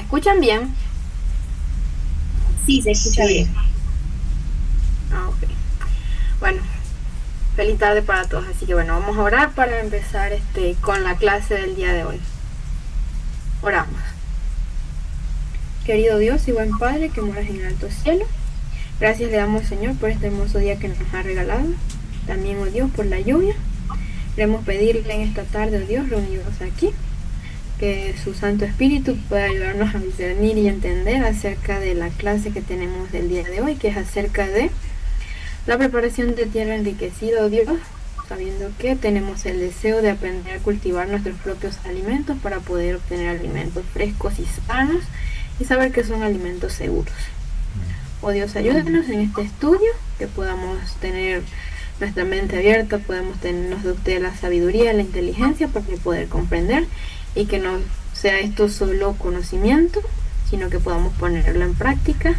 escuchan bien? Sí, se escucha Sí. bien. Ah, ok. Bueno, feliz tarde para todos. Así que bueno, vamos a orar para empezar con la clase del día de hoy. Oramos. Querido Dios y buen Padre que moras en el alto cielo, gracias le damos, Señor, por este hermoso día que nos ha regalado. También, oh Dios, por la lluvia. Queremos pedirle en esta tarde, oh Dios, reunidos aquí, que su Santo Espíritu pueda ayudarnos a discernir y entender acerca de la clase que tenemos del día de hoy, que es acerca de la preparación de tierra enriquecida, oh Dios, sabiendo que tenemos el deseo de aprender a cultivar nuestros propios alimentos para poder obtener alimentos frescos y sanos y saber que son alimentos seguros. Oh Dios, ayúdanos en este estudio, que podamos tener nuestra mente abierta, nos dé la sabiduría, la inteligencia para poder comprender y que no sea esto solo conocimiento, sino que podamos ponerlo en práctica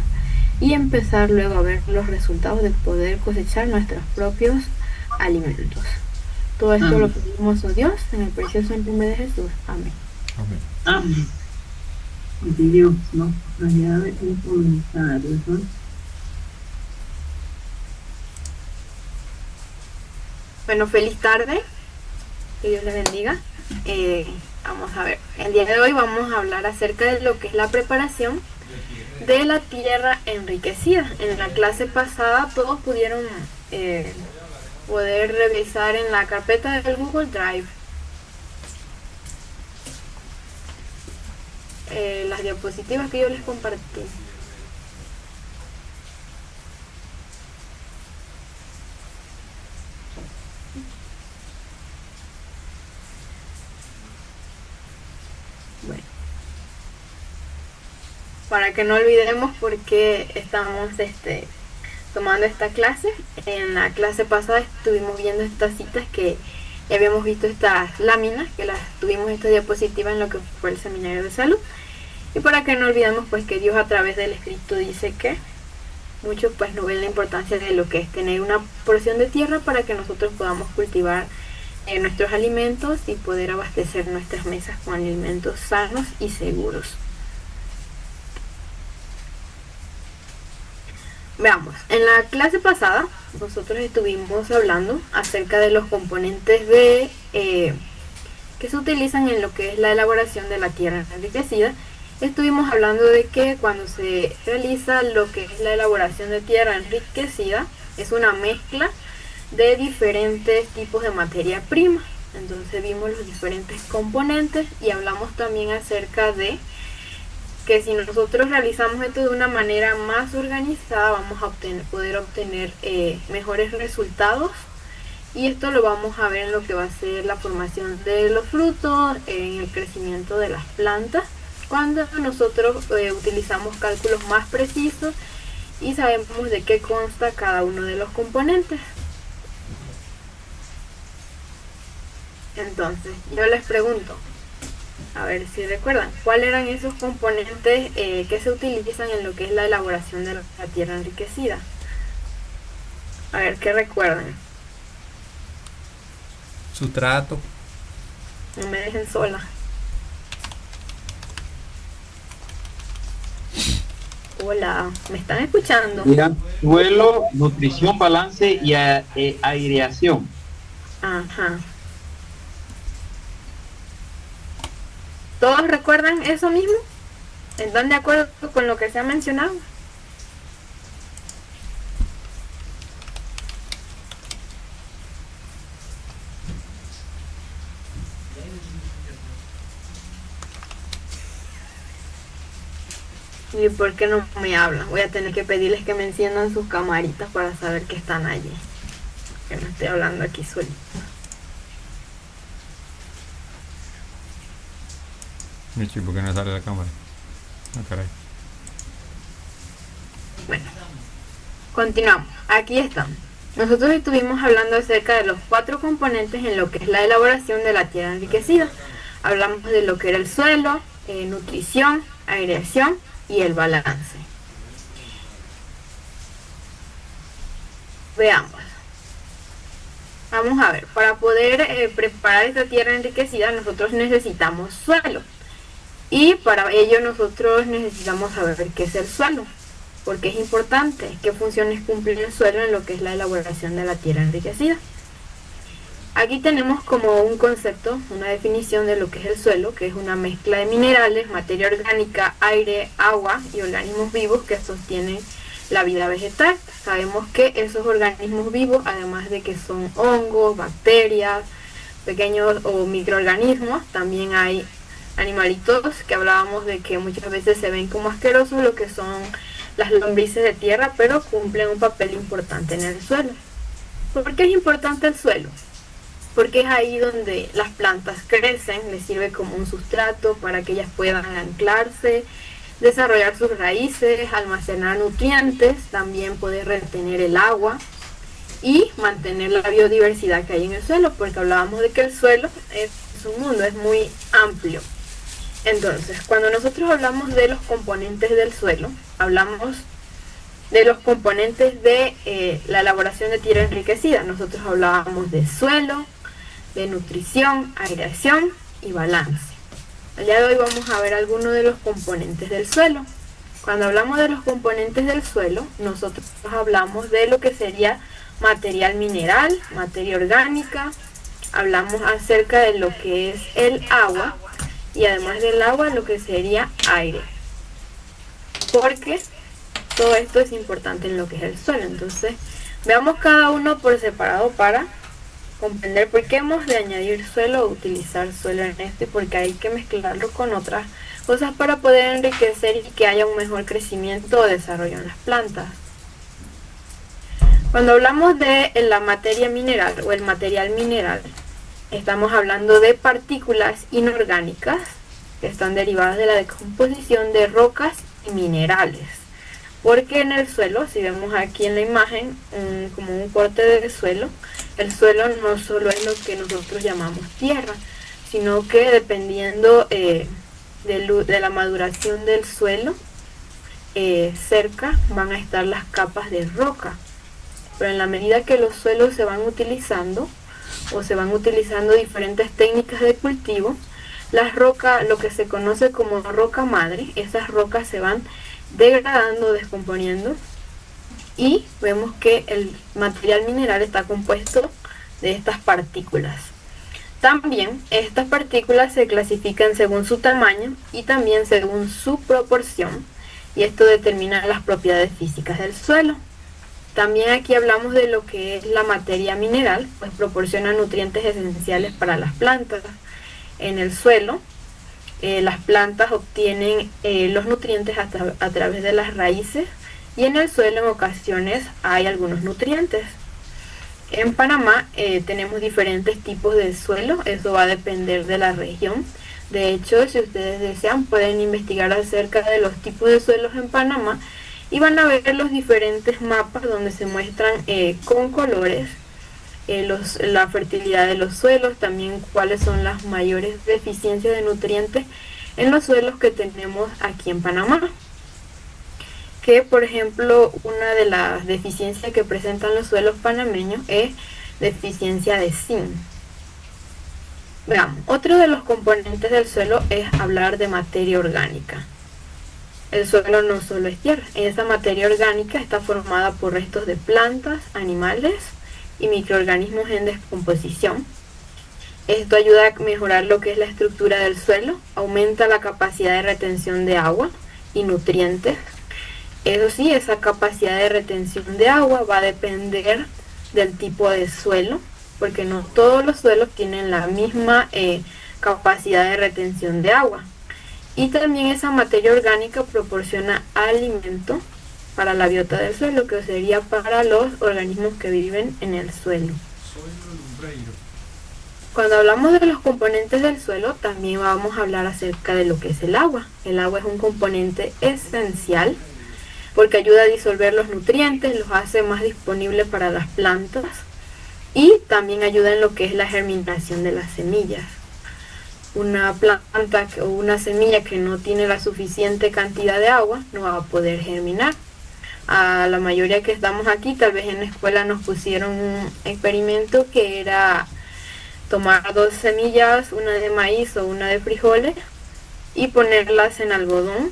y empezar luego a ver los resultados de poder cosechar nuestros propios alimentos. Todo esto lo Amén. pedimos, oh Dios, en el precioso nombre de Jesús. Amén. Amén. Amén. Dios nos añade un comentario, ¿no? Bueno, feliz tarde, que Dios les bendiga. Vamos a ver, el día de hoy vamos a hablar acerca de lo que es la preparación de la tierra enriquecida. En la clase pasada todos pudieron poder revisar en la carpeta del Google Drive las diapositivas que yo les compartí. Bueno, para que no olvidemos por qué estamos tomando esta clase. En la clase pasada estuvimos viendo estas citas que ya habíamos visto, estas láminas que las tuvimos, esta diapositiva en lo que fue el seminario de salud. Y para que no olvidemos pues que Dios a través del escrito dice que muchos pues no ven la importancia de lo que es tener una porción de tierra para que nosotros podamos cultivar nuestros alimentos y poder abastecer nuestras mesas con alimentos sanos y seguros. Veamos, en la clase pasada nosotros estuvimos hablando acerca de los componentes que se utilizan en lo que es la elaboración de la tierra enriquecida. Estuvimos hablando de que cuando se realiza lo que es la elaboración de tierra enriquecida, es una mezcla de diferentes tipos de materia prima. Entonces vimos los diferentes componentes y hablamos también acerca de que si nosotros realizamos esto de una manera más organizada, vamos a poder obtener mejores resultados. Y esto lo vamos a ver en lo que va a ser la formación de los frutos, en el crecimiento de las plantas, cuando nosotros utilizamos cálculos más precisos y sabemos de qué consta cada uno de los componentes. Entonces, yo les pregunto, a ver si recuerdan, ¿cuáles eran esos componentes que se utilizan en lo que es la elaboración de la tierra enriquecida? A ver, ¿qué recuerdan? Sustrato. No me dejen sola. Hola, ¿me están escuchando? Mira, suelo, nutrición, balance y aireación. Ajá. ¿Todos recuerdan eso mismo? ¿Están de acuerdo con lo que se ha mencionado? ¿Y por qué no me hablan? Voy a tener que pedirles que me enciendan sus camaritas para saber que están allí. Que no estoy hablando aquí solito. Michi, ¿por qué no sale la cámara? Ah, caray. Bueno, continuamos. Aquí están. Nosotros estuvimos hablando acerca de los 4 componentes en lo que es la elaboración de la tierra enriquecida. Hablamos de lo que era el suelo, nutrición, aireación y el balance. Veamos. Vamos a ver, para poder preparar esta tierra enriquecida nosotros necesitamos suelo. Y para ello nosotros necesitamos saber qué es el suelo, porque es importante, qué funciones cumple el suelo en lo que es la elaboración de la tierra enriquecida. Aquí tenemos como un concepto, una definición de lo que es el suelo, que es una mezcla de minerales, materia orgánica, aire, agua y organismos vivos que sostienen la vida vegetal. Sabemos que esos organismos vivos, además de que son hongos, bacterias, pequeños o microorganismos, también hay animalitos que hablábamos de que muchas veces se ven como asquerosos, lo que son las lombrices de tierra, pero cumplen un papel importante en el suelo. ¿Por qué es importante el suelo? Porque es ahí donde las plantas crecen, les sirve como un sustrato para que ellas puedan anclarse, desarrollar sus raíces, almacenar nutrientes, también poder retener el agua y mantener la biodiversidad que hay en el suelo, porque hablábamos de que el suelo es un mundo, es muy amplio. Entonces, cuando nosotros hablamos de los componentes del suelo, hablamos de los componentes de la elaboración de tierra enriquecida. Nosotros hablábamos de suelo, de nutrición, aireación y balance. El día de hoy vamos a ver algunos de los componentes del suelo. Cuando hablamos de los componentes del suelo, nosotros hablamos de lo que sería material mineral, materia orgánica, hablamos acerca de lo que es el agua y además del agua lo que sería aire. Porque todo esto es importante en lo que es el suelo. Entonces, veamos cada uno por separado para comprender por qué hemos de añadir suelo o utilizar suelo en este, porque hay que mezclarlo con otras cosas para poder enriquecer y que haya un mejor crecimiento o desarrollo en las plantas. Cuando hablamos de la materia mineral o el material mineral, estamos hablando de partículas inorgánicas que están derivadas de la decomposición de rocas y minerales. Porque en el suelo, si vemos aquí en la imagen, como un corte de suelo, el suelo no solo es lo que nosotros llamamos tierra, sino que dependiendo de la maduración del suelo, cerca van a estar las capas de roca. Pero en la medida que los suelos se van utilizando, o se van utilizando diferentes técnicas de cultivo, las rocas, lo que se conoce como roca madre, esas rocas se van degradando, descomponiendo, y vemos que el material mineral está compuesto de estas partículas. También estas partículas se clasifican según su tamaño y también según su proporción, y esto determina las propiedades físicas del suelo. También aquí hablamos de lo que es la materia mineral, pues proporciona nutrientes esenciales para las plantas. En el suelo, las plantas obtienen los nutrientes a través de las raíces, y en el suelo en ocasiones hay algunos nutrientes. En Panamá tenemos diferentes tipos de suelo, eso va a depender de la región. De hecho, si ustedes desean, pueden investigar acerca de los tipos de suelos en Panamá y van a ver los diferentes mapas donde se muestran con colores la fertilidad de los suelos, también cuáles son las mayores deficiencias de nutrientes en los suelos que tenemos aquí en Panamá. Que por ejemplo, una de las deficiencias que presentan los suelos panameños es deficiencia de zinc. Veamos, otro de los componentes del suelo es hablar de materia orgánica. El suelo no solo es tierra, esa materia orgánica está formada por restos de plantas, animales y microorganismos en descomposición. Esto ayuda a mejorar lo que es la estructura del suelo, aumenta la capacidad de retención de agua y nutrientes. Eso sí, esa capacidad de retención de agua va a depender del tipo de suelo, porque no todos los suelos tienen la misma capacidad de retención de agua. Y también esa materia orgánica proporciona alimento para la biota del suelo, que sería para los organismos que viven en el suelo. Cuando hablamos de los componentes del suelo, también vamos a hablar acerca de lo que es el agua. El agua es un componente esencial porque ayuda a disolver los nutrientes, los hace más disponibles para las plantas y también ayuda en lo que es la germinación de las semillas. Una planta o una semilla que no tiene la suficiente cantidad de agua no va a poder germinar. A la mayoría que estamos aquí, tal vez en la escuela nos pusieron un experimento que era tomar 2 semillas, una de maíz o una de frijoles, y ponerlas en algodón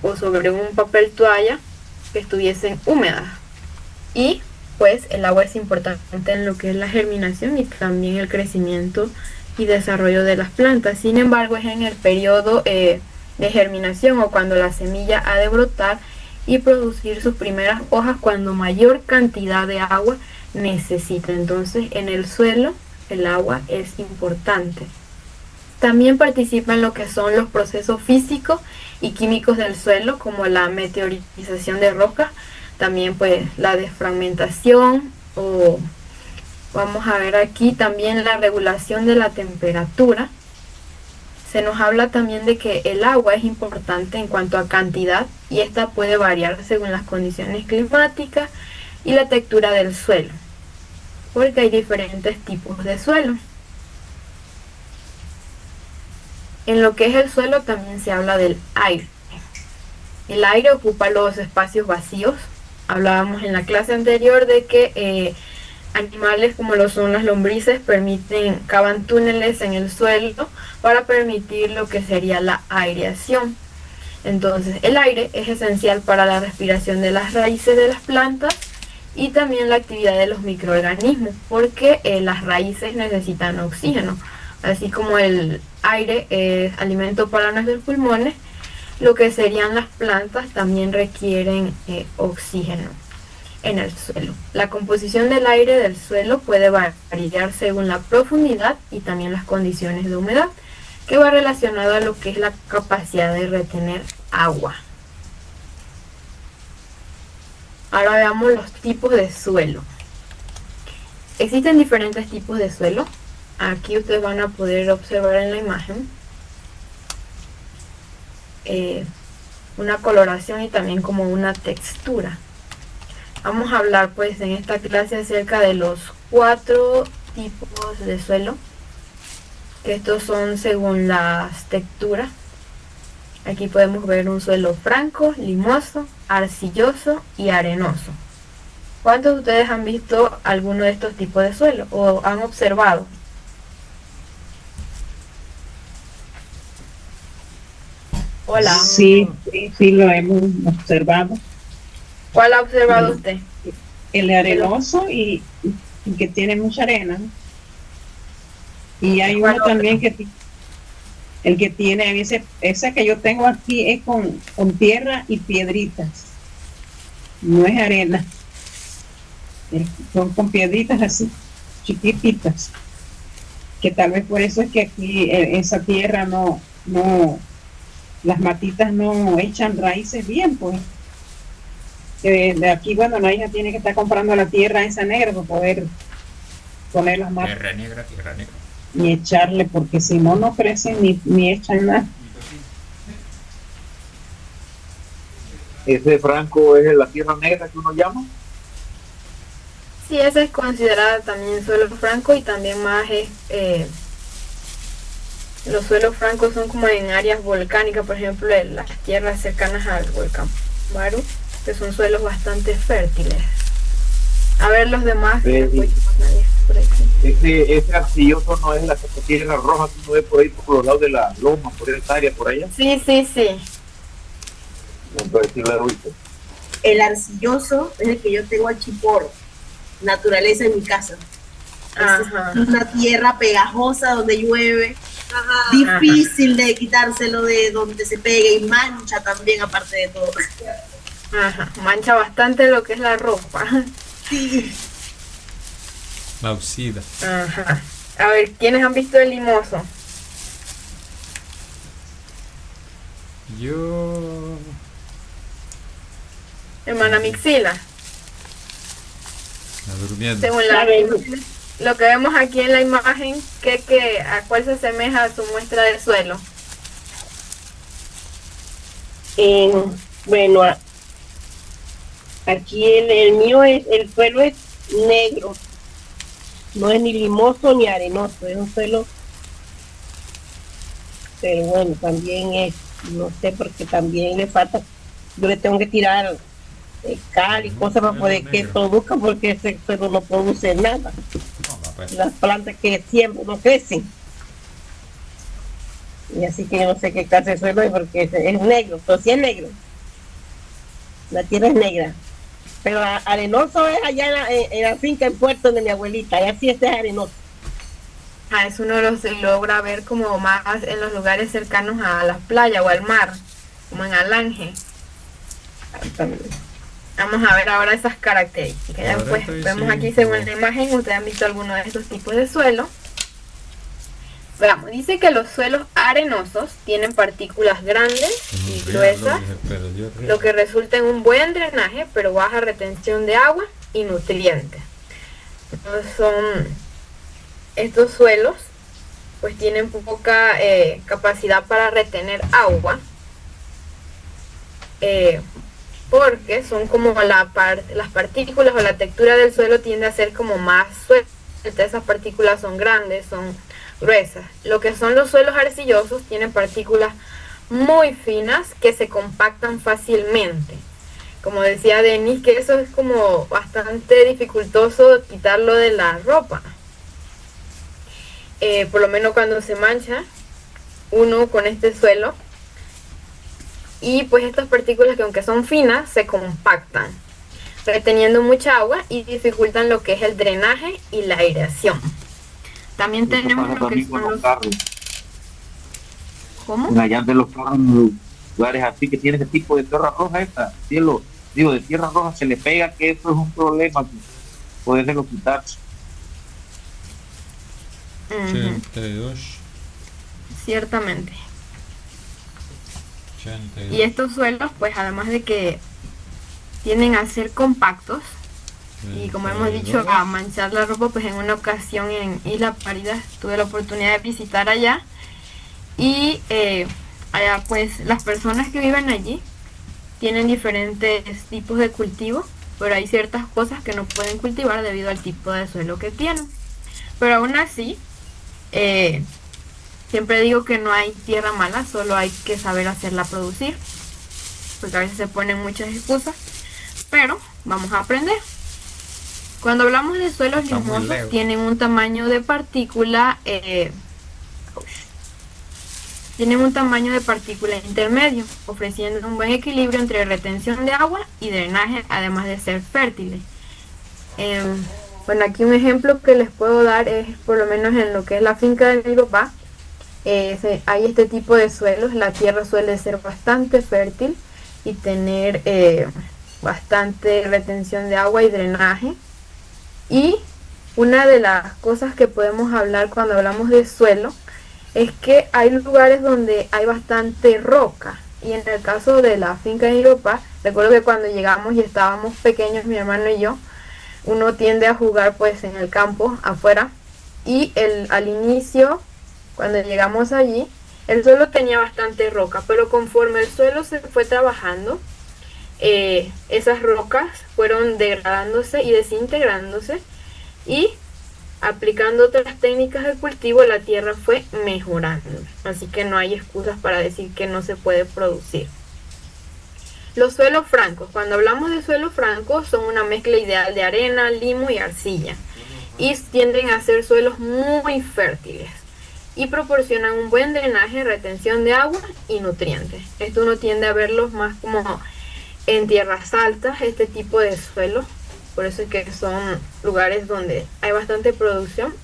o sobre un papel toalla que estuviesen húmedas. Y pues el agua es importante en lo que es la germinación y también el crecimiento y desarrollo de las plantas. Sin embargo, es en el periodo de germinación o cuando la semilla ha de brotar y producir sus primeras hojas cuando mayor cantidad de agua necesita. Entonces, en el suelo el agua es importante. También participa en lo que son los procesos físicos y químicos del suelo, como la meteorización de rocas, también pues la desfragmentación, o vamos a ver aquí también la regulación de la temperatura. Se nos habla también de que el agua es importante en cuanto a cantidad y esta puede variar según las condiciones climáticas y la textura del suelo, porque hay diferentes tipos de suelo. En lo que es el suelo también se habla del aire. El aire ocupa los espacios vacíos. Hablábamos en la clase anterior de que animales como lo son las lombrices cavan túneles en el suelo para permitir lo que sería la aireación. Entonces el aire es esencial para la respiración de las raíces de las plantas y también la actividad de los microorganismos, porque las raíces necesitan oxígeno, así como el aire es alimento para nuestros pulmones. Lo que serían las plantas también requieren oxígeno en el suelo. La composición del aire del suelo puede variar según la profundidad y también las condiciones de humedad, que va relacionado a lo que es la capacidad de retener agua. Ahora veamos los tipos de suelo. Existen diferentes tipos de suelo. Aquí ustedes van a poder observar en la imagen una coloración y también como una textura. Vamos a hablar pues en esta clase acerca de los 4 tipos de suelo, que estos son según las texturas. Aquí podemos ver un suelo franco, limoso, arcilloso y arenoso. ¿Cuántos de ustedes han visto alguno de estos tipos de suelo o han observado? Hola. Sí, lo hemos observado. ¿Cuál ha observado usted? El arenoso y que tiene mucha arena. Y hay uno también el que tiene, ese que yo tengo aquí es con tierra y piedritas. No es arena. Son con piedritas así, chiquititas. Que tal vez por eso es que aquí esa tierra no, las matitas no echan raíces bien, pues. De aquí, bueno, la hija tiene que estar comprando la tierra esa negra para poder poner las matas. Tierra negra. Y echarle, porque si no, no crecen ni echan nada. Ese franco es la tierra negra que uno llama. Sí, esa es considerada también suelo franco y también más los suelos francos son como en áreas volcánicas, por ejemplo, en las tierras cercanas al volcán Baru, que son suelos bastante fértiles. A ver los demás. Por aquí. Ese arcilloso no es la tierra roja que uno ve por ahí por los lados de la loma, por esa área por allá. Sí. Entonces, sí lo he visto. El arcilloso es el que yo tengo aquí por naturaleza en mi casa. Ajá. Es una tierra pegajosa donde llueve. Ajá. Difícil de quitárselo de donde se pegue y mancha también, aparte de todo. Ajá, mancha bastante lo que es la ropa. Sí. La oxida. Ajá. A ver, ¿quiénes han visto el limoso? Yo... Hermana Mixila. La durmiendo. Según lo que vemos aquí en la imagen, ¿a cuál se asemeja su muestra del suelo? Bueno, aquí el mío el suelo es negro, no es ni limoso ni arenoso, es un suelo, pero bueno, también es, no sé, porque también le falta, yo le tengo que tirar cal y cosas para poder que produzca, porque ese suelo no produce nada. Las plantas que siempre no crecen. Y así que yo no sé qué clase de suelo es porque es negro, pero sí es negro. La tierra es negra. Pero arenoso es allá en la finca en Puerto de mi abuelita, y así es arenoso. Eso uno lo se logra ver como más en los lugares cercanos a las playas o al mar, como en Alange. Vamos a ver ahora esas características. Ya Ahora pues estoy vemos aquí sin- según la imagen, ustedes han visto alguno de estos tipos de suelo. Veamos, dice que los suelos arenosos tienen partículas grandes y gruesas, lo que resulta en un buen drenaje, pero baja retención de agua y nutrientes. Entonces estos suelos pues tienen poca capacidad para retener agua, porque son como las partículas o la textura del suelo tiende a ser como más suelta. Esas partículas son grandes, son gruesas. Lo que son los suelos arcillosos tienen partículas muy finas que se compactan fácilmente. Como decía Denis, que eso es como bastante dificultoso quitarlo de la ropa. Por lo menos cuando se mancha uno con este suelo. Y pues estas partículas, que aunque son finas, se compactan, reteniendo mucha agua y dificultan lo que es el drenaje y la aireación. También Eso tenemos pasa lo que también con son los los... carros. ¿Cómo? En allá de los carros, en los lugares así que tiene ese tipo de tierra roja, de tierra roja se le pega, que eso es un problema, podérselo quitar. 82. Ciertamente. 82. Y estos suelos, pues además de que tienden a ser compactos, y como hemos dicho, a manchar la ropa, pues en una ocasión en Isla Paridas tuve la oportunidad de visitar allá, y allá pues las personas que viven allí tienen diferentes tipos de cultivo, pero hay ciertas cosas que no pueden cultivar debido al tipo de suelo que tienen. Pero aún así, siempre digo que no hay tierra mala, solo hay que saber hacerla producir, porque a veces se ponen muchas excusas, pero vamos a aprender. Cuando hablamos de suelos Está muy limosos, lejos. tienen un tamaño de partícula intermedio, ofreciendo un buen equilibrio entre retención de agua y drenaje, además de ser fértiles. Bueno, aquí un ejemplo que les puedo dar es, por lo menos en lo que es la finca de mi papá, hay este tipo de suelos. La tierra suele ser bastante fértil y tener bastante retención de agua y drenaje. Y una de las cosas que podemos hablar cuando hablamos de suelo es que hay lugares donde hay bastante roca. Y en el caso de la finca de mi papá, recuerdo que cuando llegamos y estábamos pequeños, mi hermano y yo, uno tiende a jugar pues en el campo afuera, y al inicio, cuando llegamos allí, el suelo tenía bastante roca, pero conforme el suelo se fue trabajando, esas rocas fueron degradándose y desintegrándose, y aplicando otras técnicas de cultivo, la tierra fue mejorando. Así que no hay excusas para decir que no se puede producir. Los suelos francos. Cuando hablamos de suelos francos, son una mezcla ideal de arena, limo y arcilla, y tienden a ser suelos muy fértiles y proporcionan un buen drenaje, retención de agua y nutrientes. Esto uno tiende a verlos más como en tierras altas, este tipo de suelos. Por eso es que son lugares donde hay bastante producción.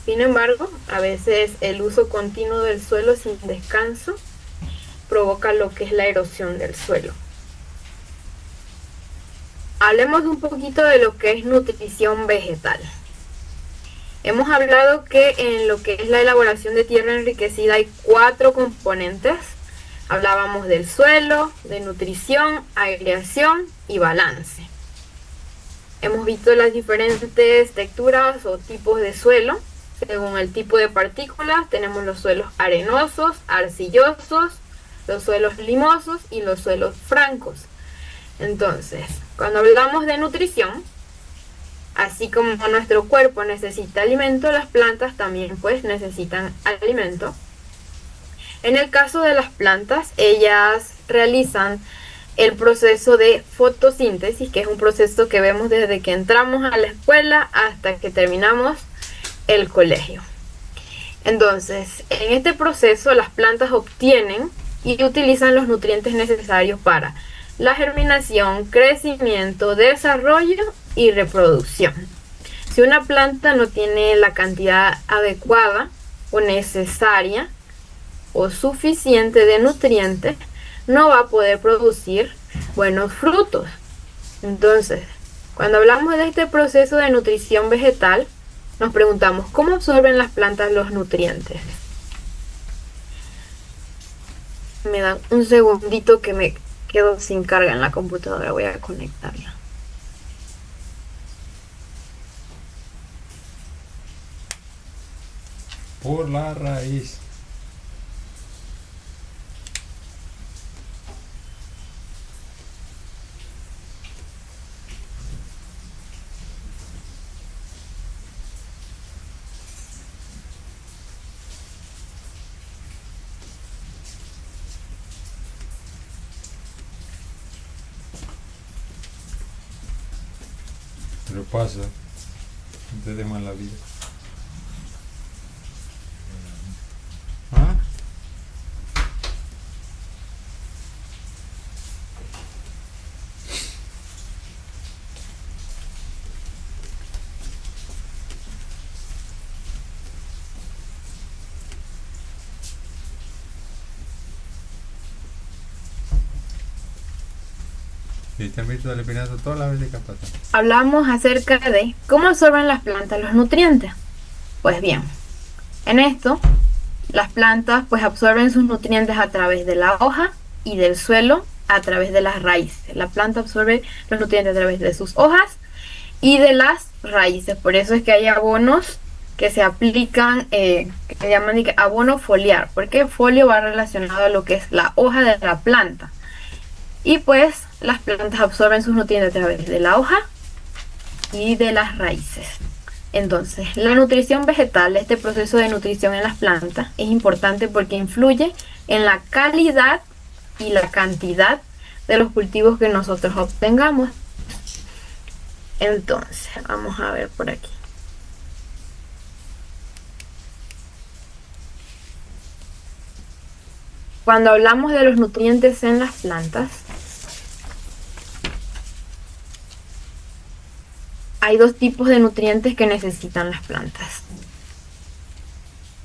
Sin embargo, a veces el uso continuo del suelo sin descanso provoca lo que es la erosión del suelo. Hablemos un poquito de lo que es nutrición vegetal. Hemos hablado que en lo que es la elaboración de tierra enriquecida hay 4 componentes. Hablábamos del suelo, de nutrición, aireación y balance. Hemos visto las diferentes texturas o tipos de suelo. Según el tipo de partículas, tenemos los suelos arenosos, arcillosos, los suelos limosos y los suelos francos. Entonces, cuando hablamos de nutrición, así como nuestro cuerpo necesita alimento, las plantas también pues necesitan alimento. En el caso de las plantas, ellas realizan el proceso de fotosíntesis, que es un proceso que vemos desde que entramos a la escuela hasta que terminamos el colegio. Entonces, en este proceso las plantas obtienen y utilizan los nutrientes necesarios para la germinación, crecimiento, desarrollo y reproducción. Si una planta no tiene la cantidad adecuada o necesaria o suficiente de nutrientes, no va a poder producir buenos frutos. Entonces, cuando hablamos de este proceso de nutrición vegetal, nos preguntamos, ¿cómo absorben las plantas los nutrientes? Me dan un segundito que me quedo sin carga en la computadora, voy a conectarla. Por la raíz. Pero pasa, no te dé mala vida. ¿Ah? Y te han visto el espinazo todas las veces que pasa. Hablamos acerca de cómo absorben las plantas los nutrientes. Pues bien, en esto, las plantas pues absorben sus nutrientes a través de la hoja y del suelo a través de las raíces. La planta absorbe los nutrientes a través de sus hojas y de las raíces. Por eso es que hay abonos que se aplican, que se llaman abono foliar, porque folio va relacionado a lo que es la hoja de la planta. Y pues las plantas absorben sus nutrientes a través de la hoja y de las raíces. Entonces, la nutrición vegetal, este proceso de nutrición en las plantas, es importante porque influye en la calidad y la cantidad de los cultivos que nosotros obtengamos. Entonces, vamos a ver por aquí. Cuando hablamos de los nutrientes en las plantas, hay dos tipos de nutrientes que necesitan las plantas.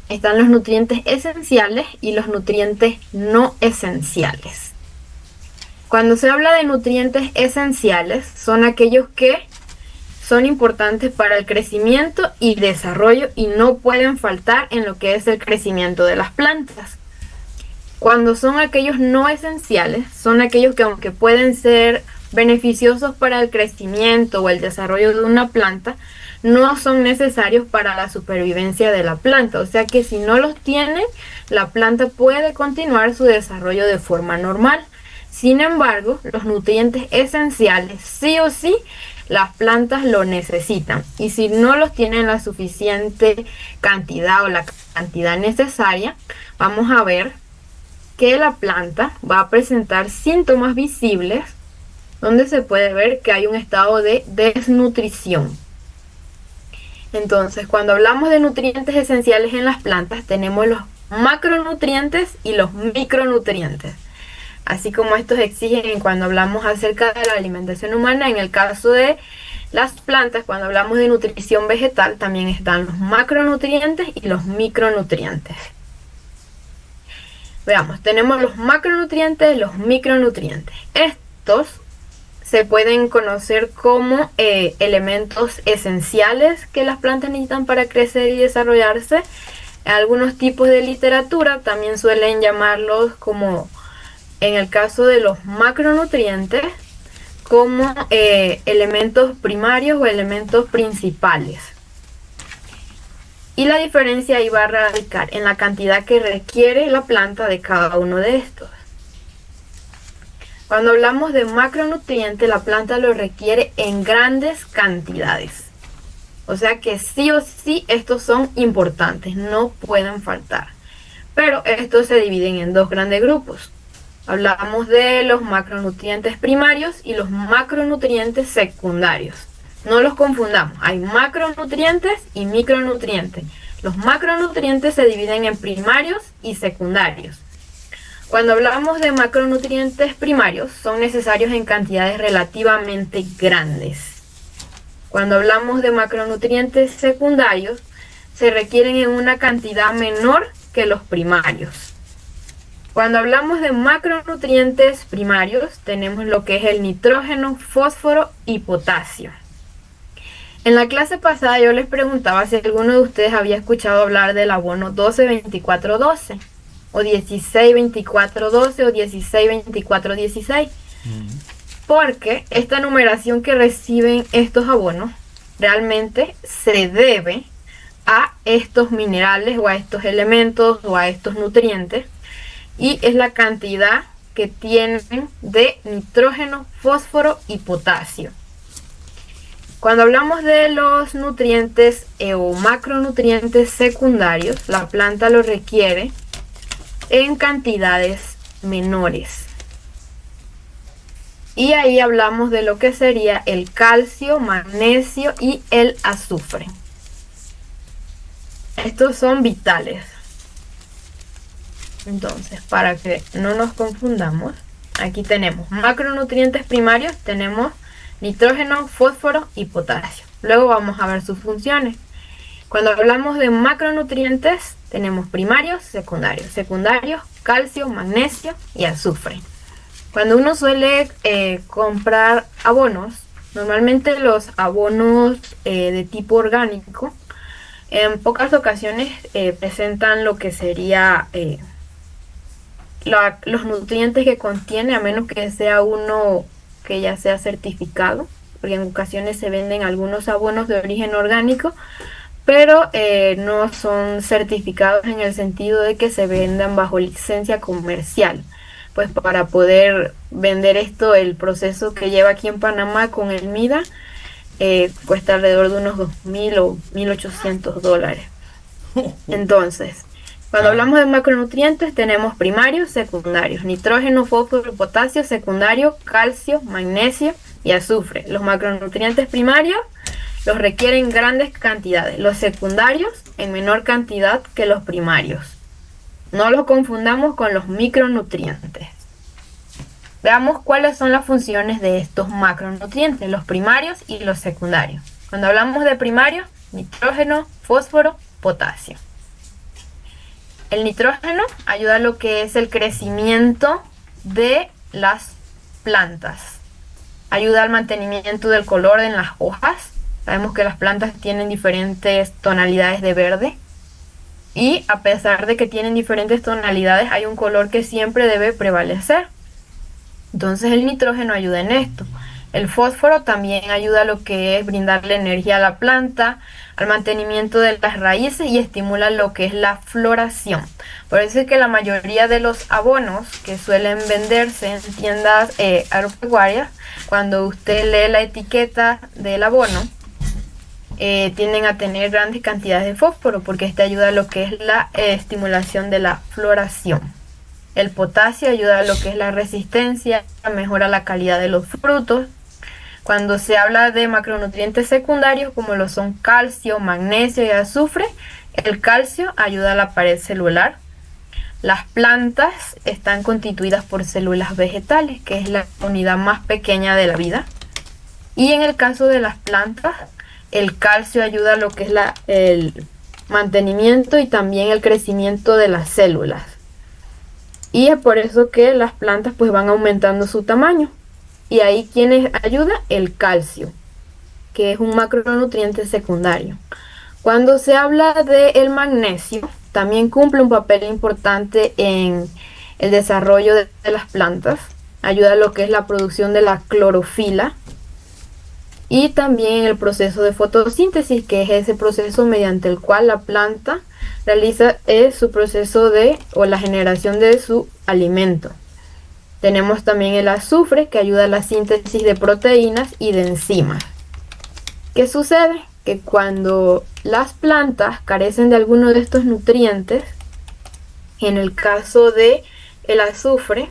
Están los nutrientes esenciales y los nutrientes no esenciales. Cuando se habla de nutrientes esenciales, son aquellos que son importantes para el crecimiento y desarrollo y no pueden faltar en lo que es el crecimiento de las plantas. Cuando son aquellos no esenciales, son aquellos que aunque pueden ser beneficiosos para el crecimiento o el desarrollo de una planta, no son necesarios para la supervivencia de la planta. O sea que si no los tienen, la planta puede continuar su desarrollo de forma normal. Sin embargo, los nutrientes esenciales, sí o sí, las plantas lo necesitan. Y si no los tienen la suficiente cantidad o la cantidad necesaria, vamos a ver que la planta va a presentar síntomas visibles donde se puede ver que hay un estado de desnutrición. Entonces, cuando hablamos de nutrientes esenciales en las plantas, tenemos los macronutrientes y los micronutrientes. Así como estos exigen cuando hablamos acerca de la alimentación humana, en el caso de las plantas, cuando hablamos de nutrición vegetal, también están los macronutrientes y los micronutrientes. Veamos, tenemos los macronutrientes y los micronutrientes. Estos se pueden conocer como elementos esenciales que las plantas necesitan para crecer y desarrollarse. Algunos tipos de literatura también suelen llamarlos, como en el caso de los macronutrientes, como elementos primarios o elementos principales. Y la diferencia ahí va a radicar en la cantidad que requiere la planta de cada uno de estos. Cuando hablamos de macronutrientes, la planta lo requiere en grandes cantidades. O sea que sí o sí estos son importantes, no pueden faltar. Pero estos se dividen en dos grandes grupos. Hablamos de los macronutrientes primarios y los macronutrientes secundarios. No los confundamos, hay macronutrientes y micronutrientes. Los macronutrientes se dividen en primarios y secundarios. Cuando hablamos de macronutrientes primarios, son necesarios en cantidades relativamente grandes. Cuando hablamos de macronutrientes secundarios, se requieren en una cantidad menor que los primarios. Cuando hablamos de macronutrientes primarios, tenemos lo que es el nitrógeno, fósforo y potasio. En la clase pasada yo les preguntaba si alguno de ustedes había escuchado hablar del abono 12-24-12, o 16-24-12, o 16-24-16, porque esta numeración que reciben estos abonos realmente se debe a estos minerales o a estos elementos o a estos nutrientes, y es la cantidad que tienen de nitrógeno, fósforo y potasio. Cuando hablamos de los nutrientes o macronutrientes secundarios, la planta los requiere en cantidades menores. Y ahí hablamos de lo que sería el calcio, magnesio y el azufre. Estos son vitales. Entonces, para que no nos confundamos, aquí tenemos macronutrientes primarios, tenemos nitrógeno, fósforo y potasio. Luego vamos a ver sus funciones. Cuando hablamos de macronutrientes, tenemos primarios, secundarios. Secundarios, calcio, magnesio y azufre. Cuando uno suele comprar abonos, normalmente los abonos de tipo orgánico, en pocas ocasiones presentan lo que sería los nutrientes que contiene, a menos que sea uno que ya sea certificado, porque en ocasiones se venden algunos abonos de origen orgánico, pero no son certificados en el sentido de que se vendan bajo licencia comercial. Pues para poder vender esto, el proceso que lleva aquí en Panamá con el MIDA cuesta alrededor de unos $2,000 o $1,800. Entonces, cuando hablamos de macronutrientes, tenemos primarios, secundarios, nitrógeno, fósforo, potasio, secundario, calcio, magnesio y azufre. Los macronutrientes primarios los requieren grandes cantidades, los secundarios en menor cantidad que los primarios. No los confundamos con los micronutrientes. Veamos cuáles son las funciones de estos macronutrientes, los primarios y los secundarios. Cuando hablamos de primarios, nitrógeno, fósforo, potasio. El nitrógeno ayuda a lo que es el crecimiento de las plantas. Ayuda al mantenimiento del color en las hojas. Sabemos que las plantas tienen diferentes tonalidades de verde. Y a pesar de que tienen diferentes tonalidades, hay un color que siempre debe prevalecer. Entonces el nitrógeno ayuda en esto. El fósforo también ayuda a lo que es brindarle energía a la planta, al mantenimiento de las raíces y estimula lo que es la floración. Por eso es que la mayoría de los abonos que suelen venderse en tiendas agropecuarias, cuando usted lee la etiqueta del abono, tienden a tener grandes cantidades de fósforo, porque este ayuda a lo que es la estimulación de la floración. El potasio ayuda a lo que es la resistencia, mejora la calidad de los frutos. Cuando se habla de macronutrientes secundarios, como lo son calcio, magnesio y azufre, el calcio ayuda a la pared celular. Las plantas están constituidas por células vegetales, que es la unidad más pequeña de la vida. Y en el caso de las plantas, el calcio ayuda a lo que es el mantenimiento y también el crecimiento de las células. Y es por eso que las plantas pues van aumentando su tamaño. Y ahí quienes ayuda el calcio, que es un macronutriente secundario. Cuando se habla del magnesio, también cumple un papel importante en el desarrollo de las plantas. Ayuda a lo que es la producción de la clorofila y también en el proceso de fotosíntesis, que es ese proceso mediante el cual la planta realiza su proceso o la generación de su alimento. Tenemos también el azufre, que ayuda a la síntesis de proteínas y de enzimas. ¿Qué sucede? Que cuando las plantas carecen de alguno de estos nutrientes, en el caso de el azufre,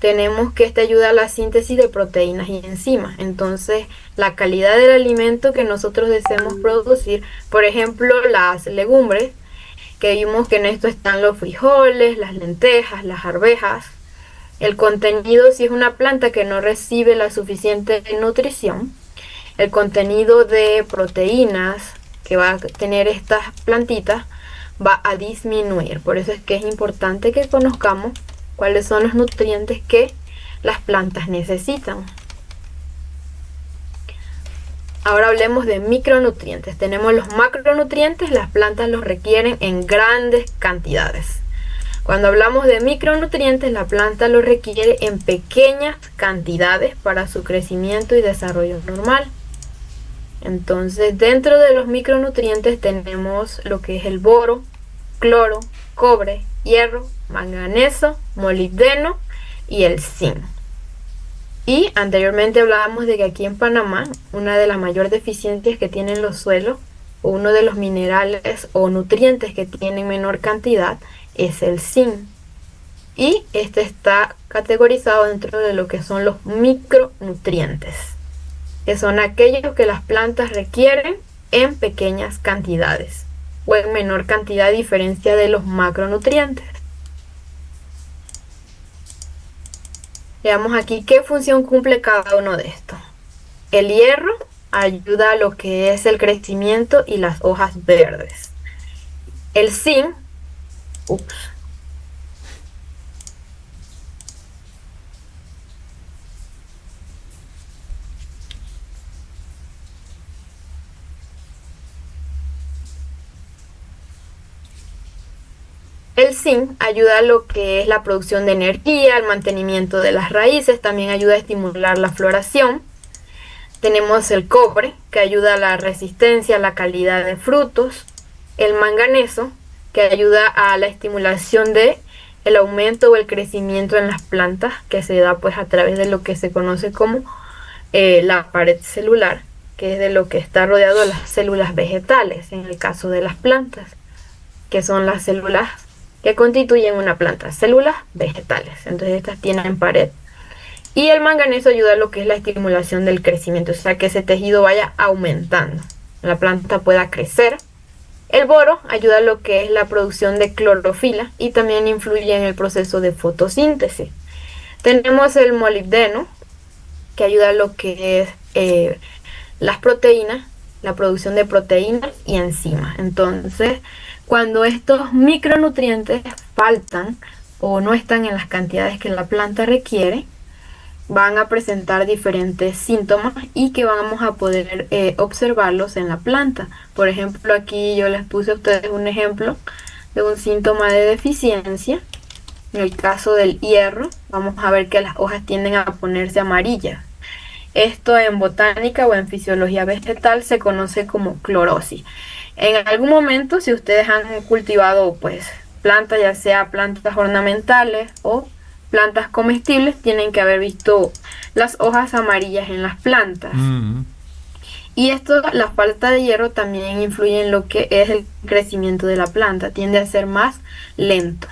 tenemos que este ayuda a la síntesis de proteínas y enzimas. Entonces, la calidad del alimento que nosotros deseamos producir, por ejemplo, las legumbres, que vimos que en esto están los frijoles, las lentejas, las arvejas. El contenido, si es una planta que no recibe la suficiente nutrición, el contenido de proteínas que va a tener estas plantitas va a disminuir. Por eso es que es importante que conozcamos cuáles son los nutrientes que las plantas necesitan. Ahora hablemos de micronutrientes. Tenemos los macronutrientes, las plantas los requieren en grandes cantidades. Cuando hablamos de micronutrientes, la planta los requiere en pequeñas cantidades para su crecimiento y desarrollo normal. Entonces, dentro de los micronutrientes tenemos lo que es el boro, cloro, cobre, hierro, manganeso, molibdeno y el zinc. Y anteriormente hablábamos de que aquí en Panamá, una de las mayores deficiencias que tienen los suelos, o uno de los minerales o nutrientes que tienen menor cantidad, es el zinc. Y este está categorizado dentro de lo que son los micronutrientes, que son aquellos que las plantas requieren en pequeñas cantidades o en menor cantidad a diferencia de los macronutrientes. Veamos aquí qué función cumple cada uno de estos. El hierro ayuda a lo que es el crecimiento y las hojas verdes. El zinc, El zinc ayuda a lo que es la producción de energía, el mantenimiento de las raíces, también ayuda a estimular la floración. Tenemos el cobre, que ayuda a la resistencia, a la calidad de frutos. El manganeso, que ayuda a la estimulación de el aumento o el crecimiento en las plantas, que se da pues a través de lo que se conoce como la pared celular, que es de lo que está rodeado de las células vegetales, en el caso de las plantas, que son las células que constituyen una planta, células vegetales. Entonces estas tienen pared. Y el manganeso ayuda a lo que es la estimulación del crecimiento, o sea que ese tejido vaya aumentando, la planta pueda crecer. El boro ayuda a lo que es la producción de clorofila y también influye en el proceso de fotosíntesis. Tenemos el molibdeno, que ayuda a lo que es las proteínas, la producción de proteínas y enzimas. Entonces, cuando estos micronutrientes faltan o no están en las cantidades que la planta requiere, van a presentar diferentes síntomas y que vamos a poder observarlos en la planta. Por ejemplo, aquí yo les puse a ustedes un ejemplo de un síntoma de deficiencia. En el caso del hierro, vamos a ver que las hojas tienden a ponerse amarillas. Esto en botánica o en fisiología vegetal se conoce como clorosis. En algún momento, si ustedes han cultivado pues plantas, ya sea plantas ornamentales o plantas comestibles, tienen que haber visto las hojas amarillas en las plantas. Y esto, la falta de hierro también influye en lo que es el crecimiento de la planta, tiende a ser más lento.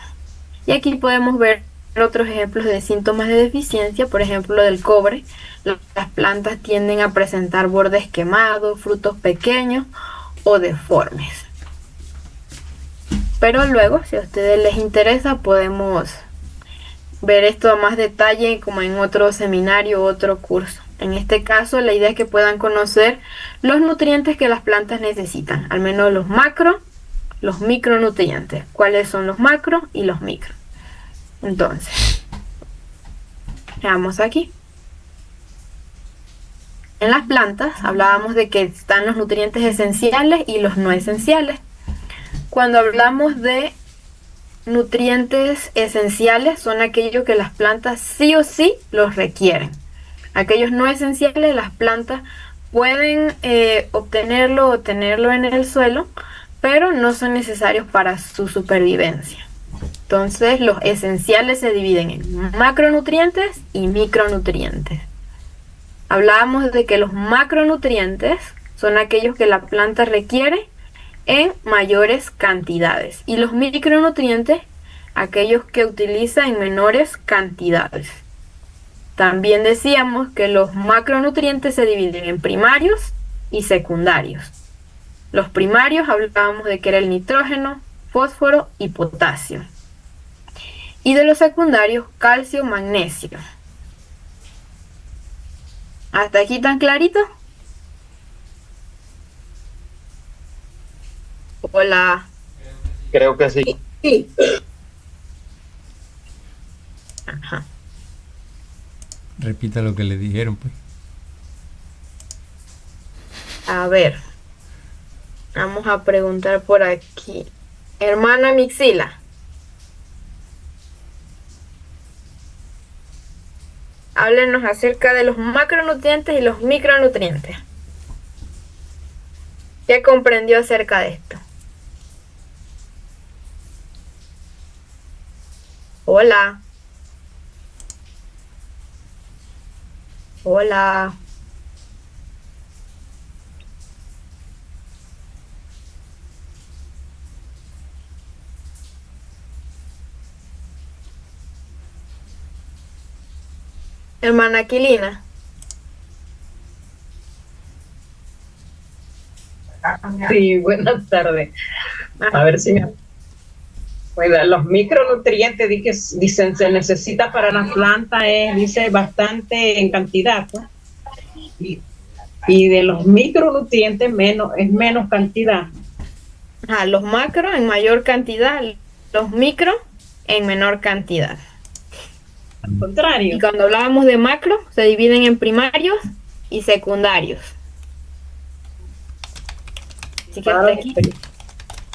Y aquí podemos ver otros ejemplos de síntomas de deficiencia, por ejemplo del cobre. Las plantas tienden a presentar bordes quemados, frutos pequeños o deformes. Pero luego, si a ustedes les interesa, podemos ver esto a más detalle como en otro seminario o otro curso. En este caso, la idea es que puedan conocer los nutrientes que las plantas necesitan, al menos los macro, los micronutrientes. ¿Cuáles son los macro y los micro? Entonces, veamos aquí. En las plantas hablábamos de que están los nutrientes esenciales y los no esenciales. Cuando hablamos de nutrientes esenciales, son aquellos que las plantas sí o sí los requieren. Aquellos no esenciales, las plantas pueden obtenerlo o tenerlo en el suelo, pero no son necesarios para su supervivencia. Entonces, los esenciales se dividen en macronutrientes y micronutrientes. Hablábamos de que los macronutrientes son aquellos que la planta requiere en mayores cantidades y los micronutrientes aquellos que utiliza en menores cantidades. también decíamos que los macronutrientes se dividen en primarios y secundarios. Los primarios hablábamos de que era el nitrógeno, fósforo y potasio. Y de los secundarios, calcio, magnesio. ¿Hasta aquí tan clarito? Hola. Creo que sí. Sí. Ajá. Repita lo que le dijeron, pues. A ver. Vamos a preguntar por aquí. Hermana Mixila. Háblenos acerca de los macronutrientes y los micronutrientes. ¿Qué comprendió acerca de esto? Hola. Hola. Hermana Aquilina. Sí, buenas tardes. A ver si me... Pues los micronutrientes dicen se necesita para la planta, dice bastante en cantidad, ¿no? Y de los micronutrientes es menos cantidad. Los macros en mayor cantidad, los micro en menor cantidad. Al contrario. Y cuando hablábamos de macro, se dividen en primarios y secundarios. Así que hasta aquí.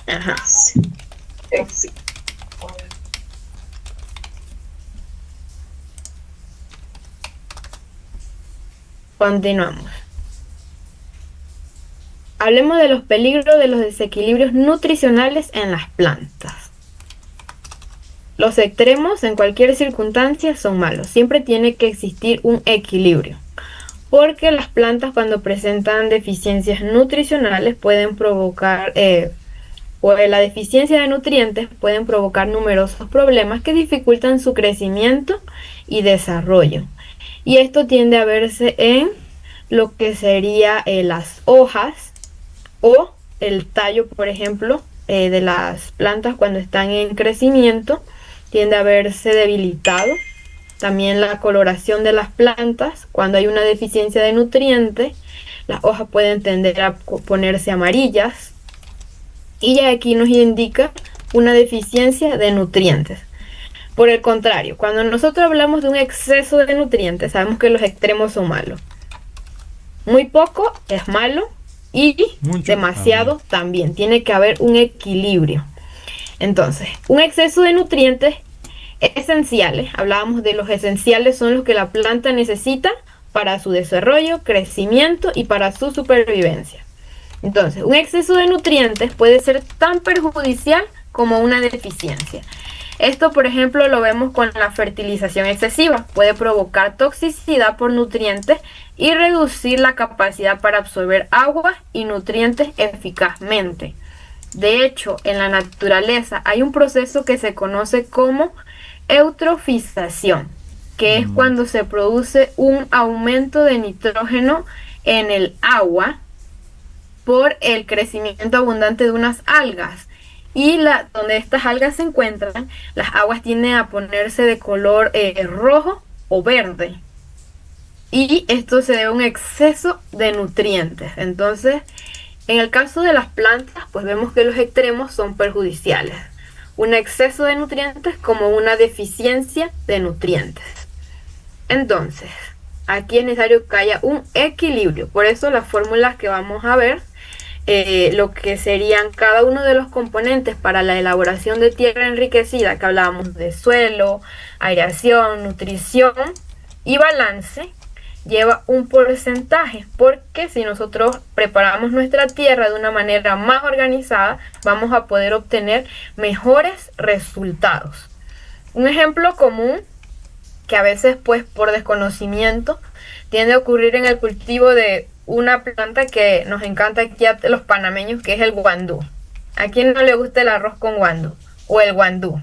Ajá. Sí. Continuamos. Hablemos de los peligros de los desequilibrios nutricionales en las plantas. Los extremos en cualquier circunstancia son malos. Siempre tiene que existir un equilibrio. Porque las plantas cuando presentan deficiencias nutricionales pueden provocar, o la deficiencia de nutrientes pueden provocar numerosos problemas que dificultan su crecimiento y desarrollo. Y esto tiende a verse en lo que sería las hojas o el tallo, por ejemplo, de las plantas cuando están en crecimiento, tiende a verse debilitado. También la coloración de las plantas, cuando hay una deficiencia de nutrientes, las hojas pueden tender a ponerse amarillas. Y ya aquí nos indica una deficiencia de nutrientes. Por el contrario, cuando nosotros hablamos de un exceso de nutrientes, sabemos que los extremos son malos. Muy poco es malo y mucho, demasiado también. Tiene que haber un equilibrio. Entonces, un exceso de nutrientes esenciales, hablábamos de los esenciales, son los que la planta necesita para su desarrollo, crecimiento y para su supervivencia. Entonces, un exceso de nutrientes puede ser tan perjudicial como una deficiencia. Esto, por ejemplo, lo vemos con la fertilización excesiva. Puede provocar toxicidad por nutrientes y reducir la capacidad para absorber agua y nutrientes eficazmente. De hecho, en la naturaleza hay un proceso que se conoce como eutrofización, que es cuando se produce un aumento de nitrógeno en el agua por el crecimiento abundante de unas algas. Y donde estas algas se encuentran, las aguas tienden a ponerse de color rojo o verde. Y esto se debe a un exceso de nutrientes. Entonces, en el caso de las plantas, pues vemos que los extremos son perjudiciales. Un exceso de nutrientes como una deficiencia de nutrientes. Entonces, aquí es necesario que haya un equilibrio. Por eso las fórmulas que vamos a ver, lo que serían cada uno de los componentes para la elaboración de tierra enriquecida, que hablábamos de suelo, aireación, nutrición y balance, lleva un porcentaje, porque si nosotros preparamos nuestra tierra de una manera más organizada, vamos a poder obtener mejores resultados. Un ejemplo común, que a veces pues por desconocimiento tiende a ocurrir en el cultivo de una planta que nos encanta aquí a los panameños, que es el guandú. ¿A quién no le gusta el arroz con guandú? O el guandú.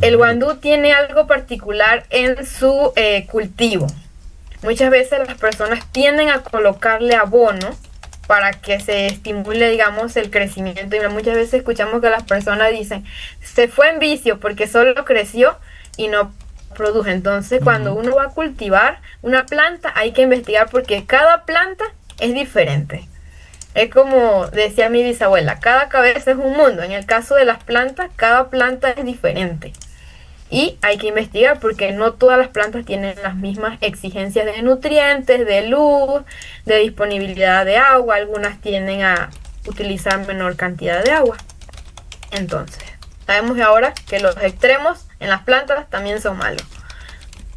El guandú tiene algo particular en su cultivo. Muchas veces las personas tienden a colocarle abono para que se estimule, digamos, el crecimiento. Y muchas veces escuchamos que las personas dicen, se fue en vicio porque solo creció y no produjo. Entonces, cuando uno va a cultivar una planta, hay que investigar porque cada planta es diferente. Es como decía mi bisabuela, cada cabeza es un mundo. En el caso de las plantas, cada planta es diferente. Y hay que investigar porque no todas las plantas tienen las mismas exigencias de nutrientes, de luz, de disponibilidad de agua. Algunas tienden a utilizar menor cantidad de agua. Entonces, sabemos ahora que los extremos en las plantas también son malos.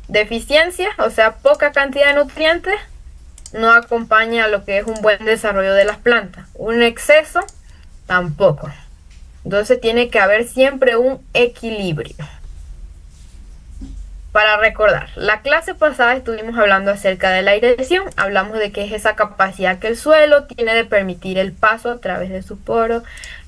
Deficiencia, o sea, poca cantidad de nutrientes, no acompaña a lo que es un buen desarrollo de las plantas. Un exceso, tampoco. Entonces tiene que haber siempre un equilibrio. Para recordar, la clase pasada estuvimos hablando acerca de la aireación. Hablamos de que es esa capacidad que el suelo tiene de permitir el paso a través de sus poros,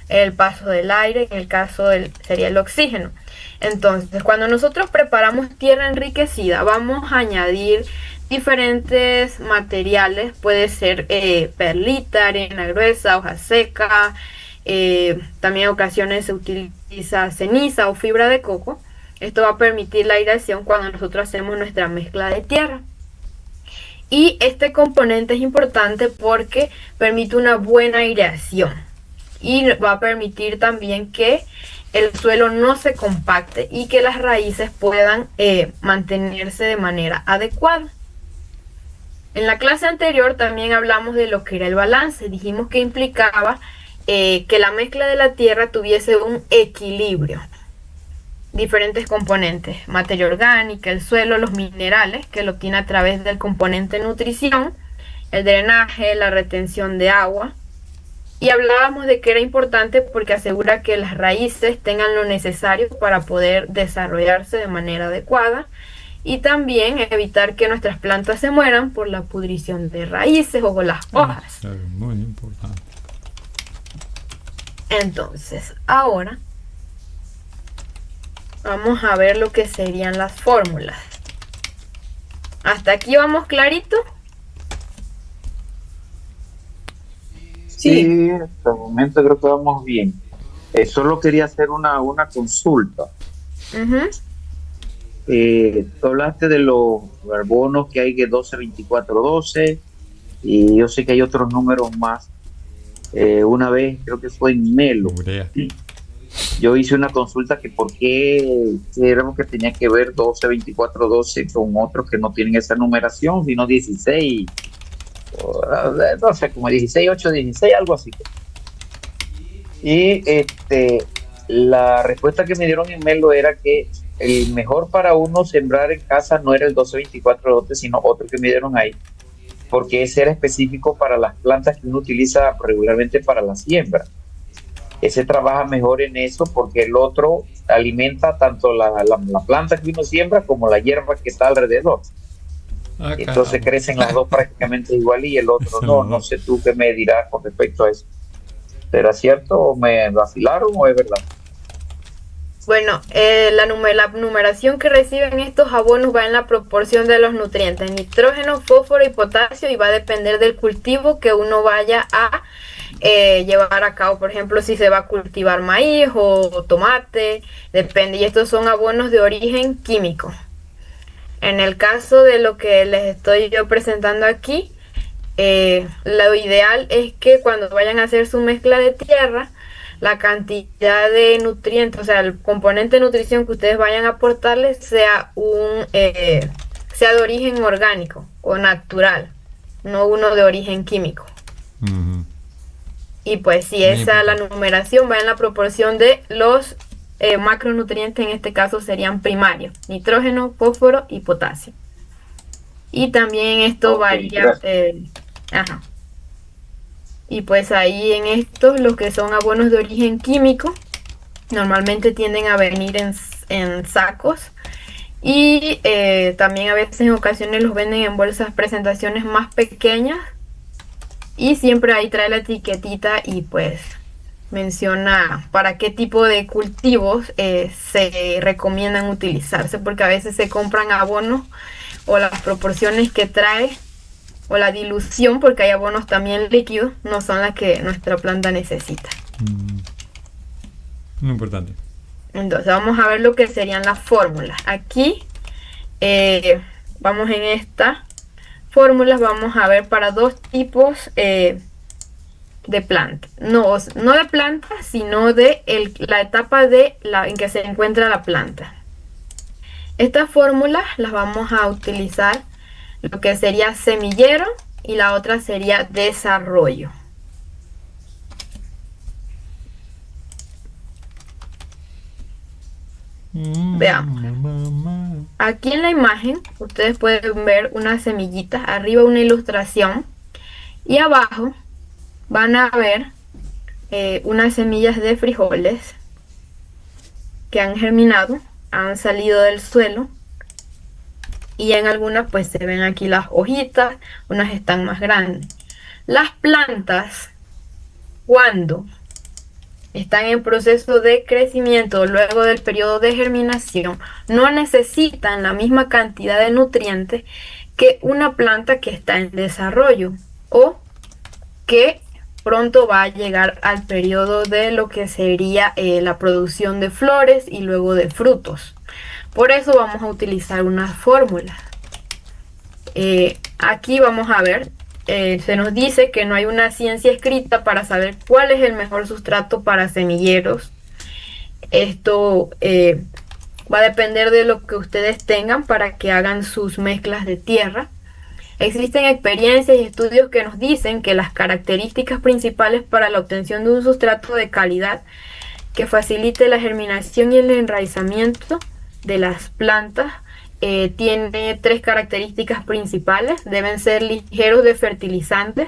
el paso del aire, en el caso sería el oxígeno. Entonces, cuando nosotros preparamos tierra enriquecida, vamos a añadir diferentes materiales. Puede ser perlita, arena gruesa, hoja seca. También en ocasiones se utiliza ceniza o fibra de coco. Esto va a permitir la aireación cuando nosotros hacemos nuestra mezcla de tierra. Y este componente es importante porque permite una buena aireación. Y va a permitir también que el suelo no se compacte y que las raíces puedan mantenerse de manera adecuada. En la clase anterior también hablamos de lo que era el balance. Dijimos que implicaba que la mezcla de la tierra tuviese un equilibrio. Diferentes componentes, materia orgánica, el suelo, los minerales, que lo obtiene a través del componente nutrición, el drenaje, la retención de agua. Y hablábamos de que era importante porque asegura que las raíces tengan lo necesario para poder desarrollarse de manera adecuada y también evitar que nuestras plantas se mueran por la pudrición de raíces o las hojas. Es muy importante. Entonces, ahora vamos a ver lo que serían las fórmulas. ¿Hasta aquí vamos clarito? Sí, hasta el momento creo que vamos bien. Solo quería hacer una consulta. Tú hablaste de los carbonos que hay que 12, 24, 12 y yo sé que hay otros números más. Una vez creo que fue en Melo. Urea. Yo hice una consulta que por qué éramos que tenía que ver 12, 24, 12 con otros que no tienen esa numeración, sino 16, no sé, como 16, 8, 16, algo así. Y la respuesta que me dieron en Melo era que el mejor para uno sembrar en casa no era el 12, 24, 12, sino otro que me dieron ahí, porque ese era específico para las plantas que uno utiliza regularmente para la siembra. Ese trabaja mejor en eso porque el otro alimenta tanto la planta que uno siembra como la hierba que está alrededor. Entonces crecen las dos prácticamente igual y el otro no. No sé tú qué me dirás con respecto a eso. ¿Será cierto o me vacilaron o es verdad? Bueno, la numeración que reciben estos abonos va en la proporción de los nutrientes, nitrógeno, fósforo y potasio, y va a depender del cultivo que uno vaya a llevar a cabo. Por ejemplo, si se va a cultivar maíz o tomate, depende, y estos son abonos de origen químico. En el caso de lo que les estoy yo presentando aquí, lo ideal es que cuando vayan a hacer su mezcla de tierra, la cantidad de nutrientes, o sea, el componente de nutrición que ustedes vayan a aportarles sea sea de origen orgánico o natural, no uno de origen químico. Y pues si la numeración va en la proporción de los macronutrientes, en este caso serían primarios, nitrógeno, fósforo y potasio. Y también esto varía. Y pues ahí en estos, los que son abonos de origen químico, normalmente tienden a venir en sacos. Y también a veces en ocasiones los venden en bolsas presentaciones más pequeñas. Y siempre ahí trae la etiquetita y pues menciona para qué tipo de cultivos se recomiendan utilizarse, porque a veces se compran abonos o las proporciones que trae o la dilución, porque hay abonos también líquidos, no son las que nuestra planta necesita. Muy importante. Entonces vamos a ver lo que serían las fórmulas. Aquí vamos en esta fórmulas, vamos a ver para dos tipos de planta. No de planta, sino de la etapa en que se encuentra la planta. Estas fórmulas las vamos a utilizar lo que sería semillero y la otra sería desarrollo. Veamos. Aquí en la imagen ustedes pueden ver unas semillitas, arriba una ilustración y abajo van a ver unas semillas de frijoles que han germinado, han salido del suelo y en algunas pues se ven aquí las hojitas, unas están más grandes. Las plantas, cuando están en proceso de crecimiento luego del periodo de germinación, no necesitan la misma cantidad de nutrientes que una planta que está en desarrollo o que pronto va a llegar al periodo de lo que sería la producción de flores y luego de frutos. Por eso vamos a utilizar unas fórmulas. Aquí vamos a ver, se nos dice que no hay una ciencia escrita para saber cuál es el mejor sustrato para semilleros. Esto va a depender de lo que ustedes tengan para que hagan sus mezclas de tierra. Existen experiencias y estudios que nos dicen que las características principales para la obtención de un sustrato de calidad que facilite la germinación y el enraizamiento de las plantas tiene tres características principales. Deben ser ligeros de fertilizantes,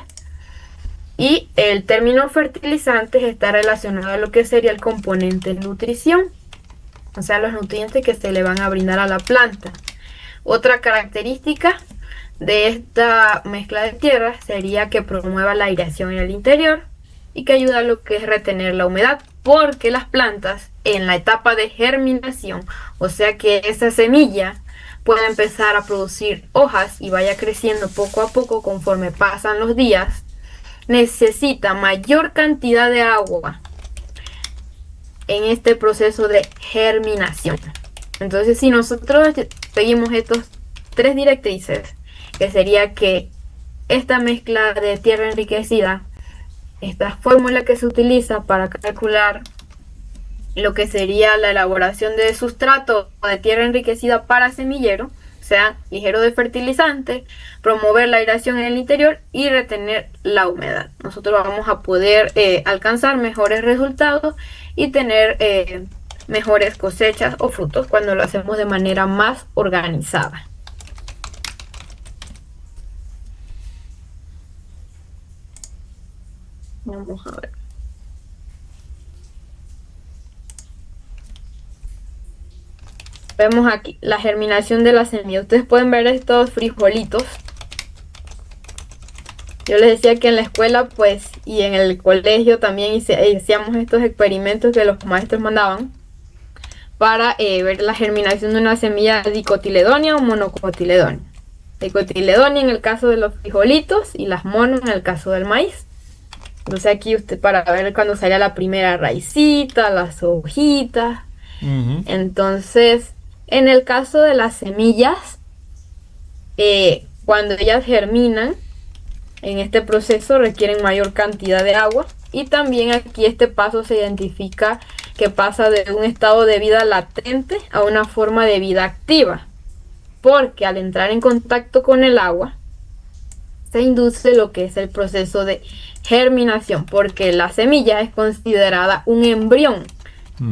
y el término fertilizantes está relacionado a lo que sería el componente nutrición, o sea, los nutrientes que se le van a brindar a la planta. Otra característica de esta mezcla de tierra sería que promueva la aireación en el interior y que ayuda a lo que es retener la humedad, porque las plantas en la etapa de germinación, o sea que esa semilla puede empezar a producir hojas y vaya creciendo poco a poco conforme pasan los días, necesita mayor cantidad de agua en este proceso de germinación. Entonces, si nosotros seguimos estos tres directrices, que sería que esta mezcla de tierra enriquecida, esta fórmula que se utiliza para calcular lo que sería la elaboración de sustrato de tierra enriquecida para semillero, o sea, ligero de fertilizante, promover la aireación en el interior y retener la humedad, nosotros vamos a poder alcanzar mejores resultados y tener mejores cosechas o frutos cuando lo hacemos de manera más organizada. Vamos a ver. Vemos aquí la germinación de la semilla. Ustedes pueden ver estos frijolitos. Yo les decía que en la escuela, pues, y en el colegio también hacíamos estos experimentos que los maestros mandaban para ver la germinación de una semilla dicotiledonia o monocotiledonia. Dicotiledonia en el caso de los frijolitos y las mono en el caso del maíz. Entonces aquí usted para ver cuando salía la primera raicita, las hojitas. Entonces, en el caso de las semillas, cuando ellas germinan, en este proceso requieren mayor cantidad de agua, y también aquí este paso se identifica que pasa de un estado de vida latente a una forma de vida activa, porque al entrar en contacto con el agua se induce lo que es el proceso de germinación, porque la semilla es considerada un embrión.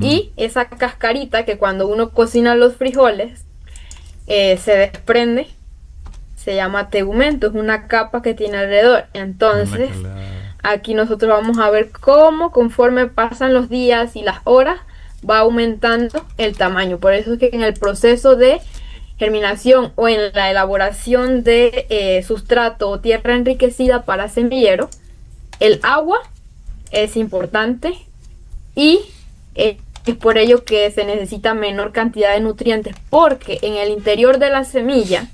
Y esa cascarita que cuando uno cocina los frijoles se desprende, se llama tegumento, es una capa que tiene alrededor. Entonces aquí nosotros vamos a ver cómo conforme pasan los días y las horas va aumentando el tamaño. Por eso es que en el proceso de germinación o en la elaboración de sustrato o tierra enriquecida para semillero, el agua es importante y es por ello que se necesita menor cantidad de nutrientes, porque en el interior de la semilla,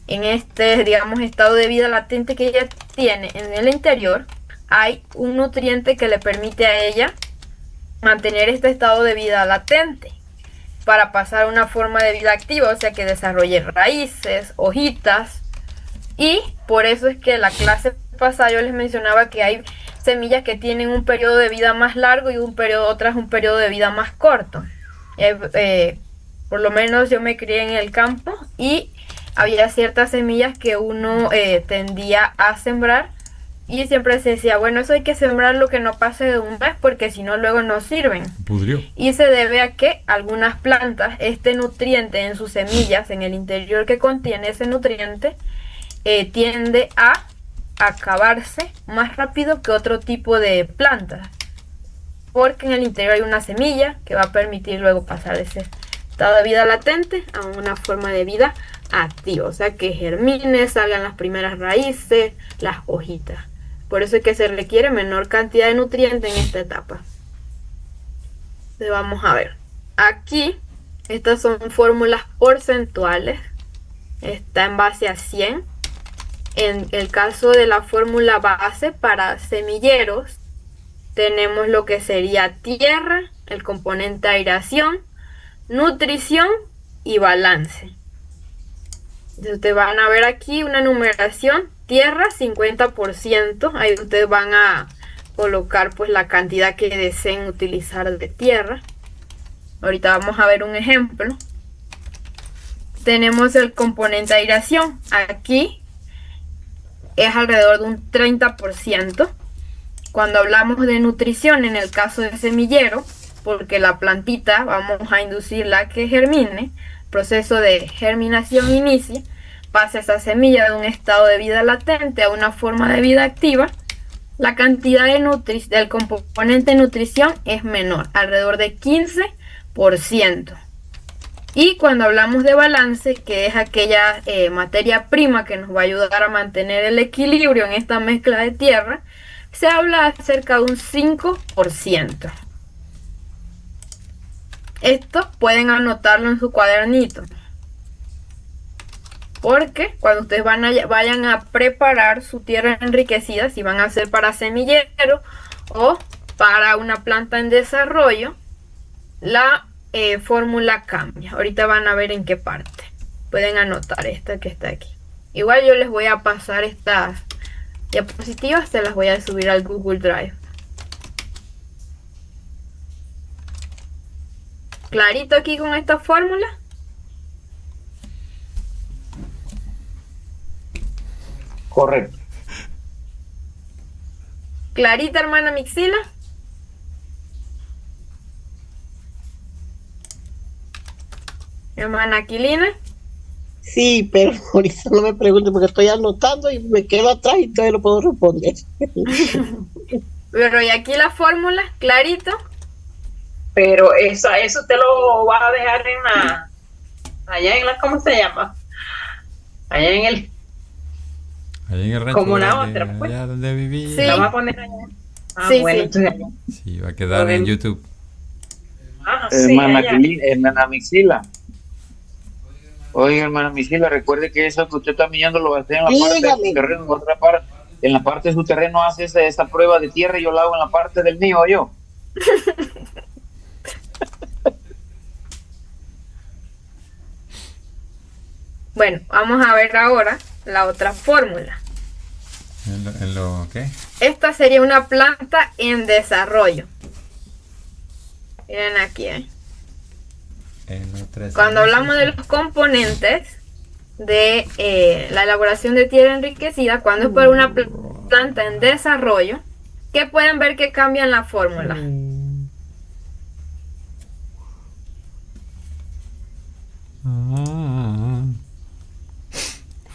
en este, digamos, estado de vida latente que ella tiene, en el interior hay un nutriente que le permite a ella mantener este estado de vida latente para pasar a una forma de vida activa, o sea que desarrolle raíces, hojitas. Y por eso es que la clase pasada yo les mencionaba que hay semillas que tienen un periodo de vida más largo y otras un periodo de vida más corto. Por lo menos yo me crié en el campo y había ciertas semillas que uno tendía a sembrar y siempre se decía, bueno, eso hay que sembrarlo que no pase de un mes porque si no luego no sirven. Pudrió. Y se debe a que algunas plantas, este nutriente en sus semillas, en el interior que contiene ese nutriente, tiende a acabarse más rápido que otro tipo de plantas. Porque en el interior hay una semilla que va a permitir luego pasar de ese estado de vida latente a una forma de vida activa. O sea que germine, salgan las primeras raíces, las hojitas. Por eso es que se requiere menor cantidad de nutrientes en esta etapa. Entonces vamos a ver. Aquí, estas son fórmulas porcentuales. Está en base a 100. En el caso de la fórmula base para semilleros, tenemos lo que sería tierra, el componente aireación, nutrición y balance. Entonces ustedes van a ver aquí una numeración, tierra 50%, ahí ustedes van a colocar pues la cantidad que deseen utilizar de tierra. Ahorita vamos a ver un ejemplo. Tenemos el componente aireación, aquí es alrededor de un 30%. Cuando hablamos de nutrición en el caso de semillero, porque la plantita vamos a inducirla a que germine, proceso de germinación inicia, pasa esa semilla de un estado de vida latente a una forma de vida activa, la cantidad de del componente nutrición es menor, alrededor de 15%. Y cuando hablamos de balance, que es aquella materia prima que nos va a ayudar a mantener el equilibrio en esta mezcla de tierra, se habla acerca de un 5%. Esto pueden anotarlo en su cuadernito, porque cuando ustedes vayan a preparar su tierra enriquecida, si van a hacer para semillero o para una planta en desarrollo, la fórmula cambia. Ahorita van a ver en qué parte. Pueden anotar esta que está aquí. Igual yo les voy a pasar estas diapositivas, se las voy a subir al Google Drive. ¿Clarito aquí con esta fórmula? Correcto. ¿Clarita, hermana Mixila? Hermana Aquilina. Sí, pero ahorita no me pregunte porque estoy anotando y me quedo atrás y todavía no puedo responder. Pero y aquí la fórmula, clarito. Pero eso te lo va a dejar allá en la, ¿cómo se llama? Allá en el rancho. como una otra, pues. Allá donde viví. Sí. La va a poner allá. Sí, bueno, sí. entonces allá. Sí, va a quedar en YouTube. Sí, allá. Hermana Mixila. Oiga, hermana Mixila, recuerde que eso que usted está mirando lo va a hacer en la parte de su terreno, en otra parte. En la parte de su terreno hace esa prueba de tierra y yo la hago en la parte del mío, yo. Bueno, vamos a ver ahora la otra fórmula. ¿En lo qué? Esta sería una planta en desarrollo. Miren aquí, Cuando hablamos de los componentes de la elaboración de tierra enriquecida, cuando es para una planta en desarrollo, ¿qué pueden ver que cambia en la fórmula?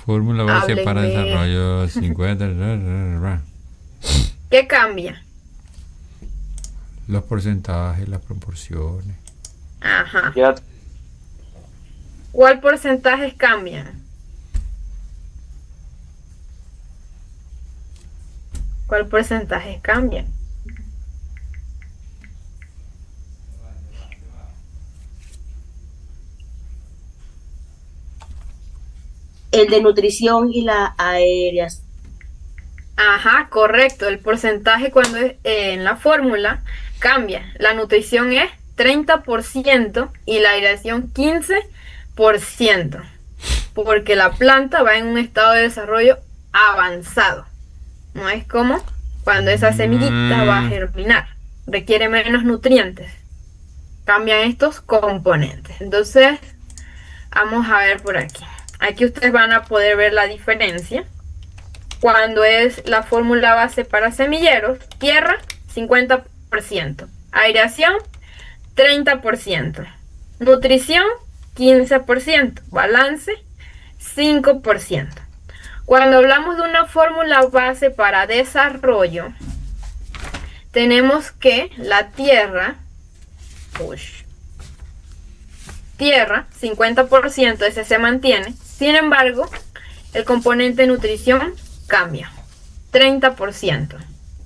Fórmula base Háblenme. para desarrollo 50. ¿Qué cambia? Los porcentajes, las proporciones. Ajá. Ya. ¿Cuál porcentajes cambian? ¿Cuál porcentaje cambian? El de nutrición y la aéreas. Ajá, correcto. El porcentaje cuando es en la fórmula cambia. La nutrición es 30% y la aireación 15%, porque la planta va en un estado de desarrollo avanzado. No es como cuando esa semillita va a germinar. Requiere menos nutrientes. Cambian estos componentes. Entonces, vamos a ver por aquí. Aquí ustedes van a poder ver la diferencia. Cuando es la fórmula base para semilleros, tierra 50%, aireación 30%, nutrición 15%, balance 5%. Cuando hablamos de una fórmula base para desarrollo, tenemos que la tierra, tierra 50%, ese se mantiene. Sin embargo, el componente nutrición cambia 30%,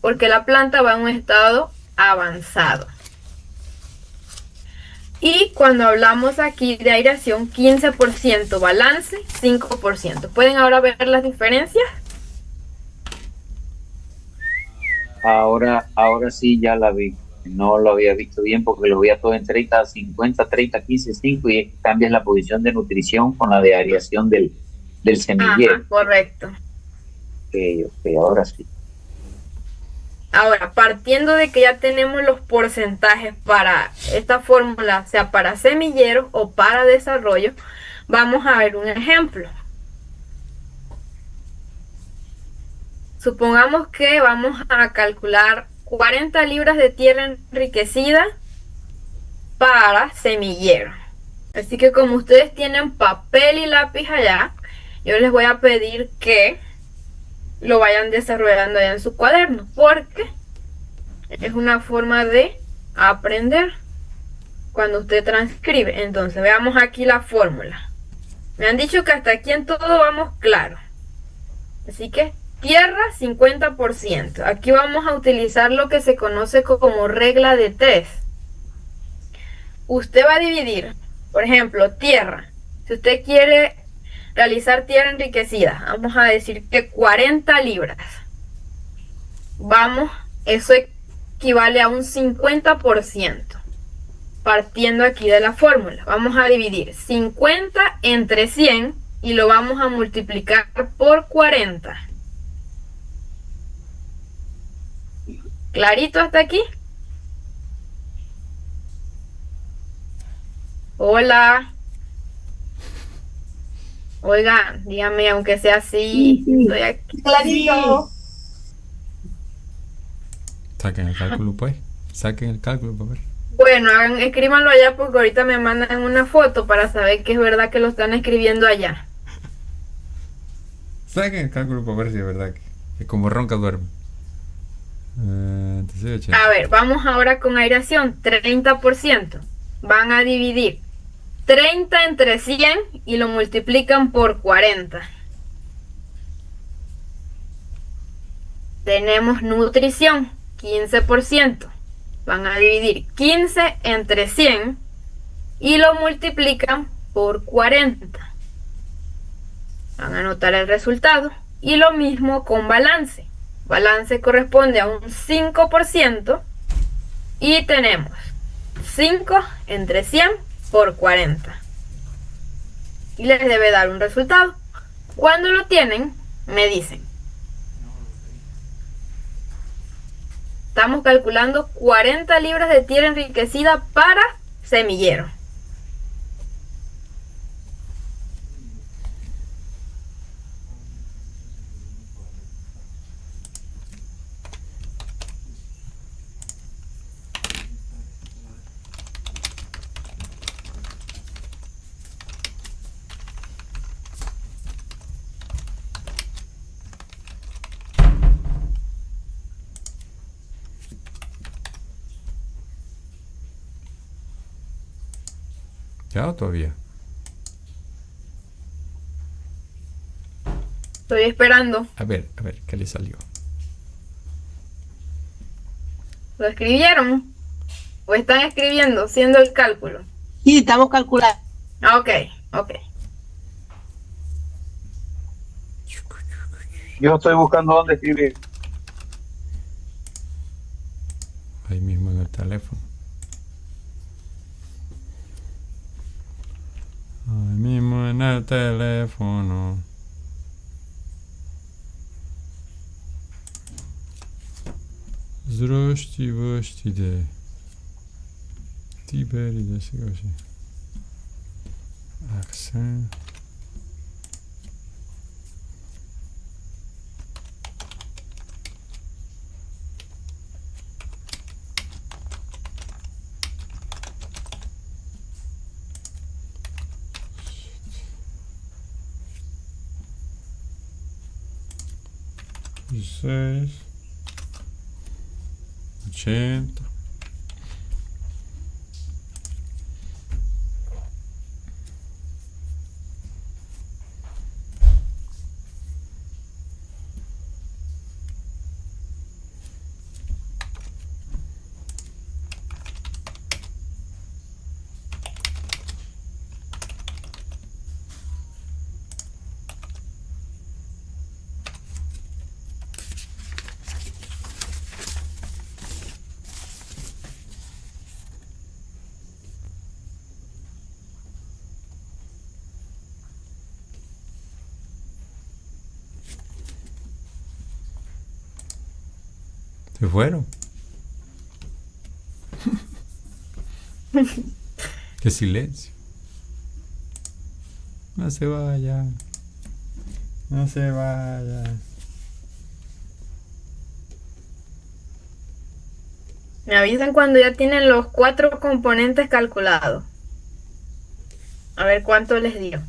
porque la planta va en un estado avanzado. Y cuando hablamos aquí de aireación, 15%, balance 5%. ¿Pueden ahora ver las diferencias? Ahora sí ya la vi. No lo había visto bien porque lo veía todo en 30, 50, 30, 15, 5 y cambias la posición de nutrición con la de aireación del semillero. Ajá, correcto. Ok, ahora sí. Ahora, partiendo de que ya tenemos los porcentajes para esta fórmula, sea para semilleros o para desarrollo, vamos a ver un ejemplo. Supongamos que vamos a calcular 40 libras de tierra enriquecida para semillero. Así que como ustedes tienen papel y lápiz allá, yo les voy a pedir que lo vayan desarrollando allá en su cuaderno, porque es una forma de aprender cuando usted transcribe. Entonces, veamos aquí la fórmula. Me han dicho que hasta aquí en todo vamos claro. Así que, tierra 50%. Aquí vamos a utilizar lo que se conoce como regla de 3. Usted va a dividir, por ejemplo, tierra. Si usted quiere realizar tierra enriquecida, vamos a decir que 40 libras. Eso equivale a un 50%. Partiendo aquí de la fórmula, vamos a dividir 50 entre 100 y lo vamos a multiplicar por 40. ¿Clarito hasta aquí? Hola. Oiga, dígame, aunque sea así, estoy aquí. Clarito. Saquen el cálculo, pues. Saquen el cálculo, para ver. Bueno, escríbanlo allá porque ahorita me mandan una foto para saber que es verdad que lo están escribiendo allá. Saquen el cálculo para ver si es verdad que como ronca duerme. Entonces, A ver, vamos ahora con aireación, 30%. Van a dividir 30 entre 100 y lo multiplican por 40. Tenemos nutrición, 15%. Van a dividir 15 entre 100 y lo multiplican por 40. Van a anotar el resultado. Y lo mismo con balance. Balance corresponde a un 5% y tenemos 5 entre 100 por 40. Y les debe dar un resultado. Cuando lo tienen, me dicen. Estamos calculando 40 libras de tierra enriquecida para semillero. ¿Ya o todavía? Estoy esperando. A ver, ¿qué le salió? ¿Lo escribieron? ¿O están escribiendo, haciendo el cálculo? Sí, estamos calculando. Ok. Yo estoy buscando dónde escribir. Ahí mismo en el teléfono. Ahí mismo en el teléfono. Zrosti vosti de. Tiberi de sigosi. Accent. Seis. 80. Se fueron. Qué silencio. No se vaya. No se vaya. Me avisan cuando ya tienen los 4 componentes calculados. A ver cuánto les dio.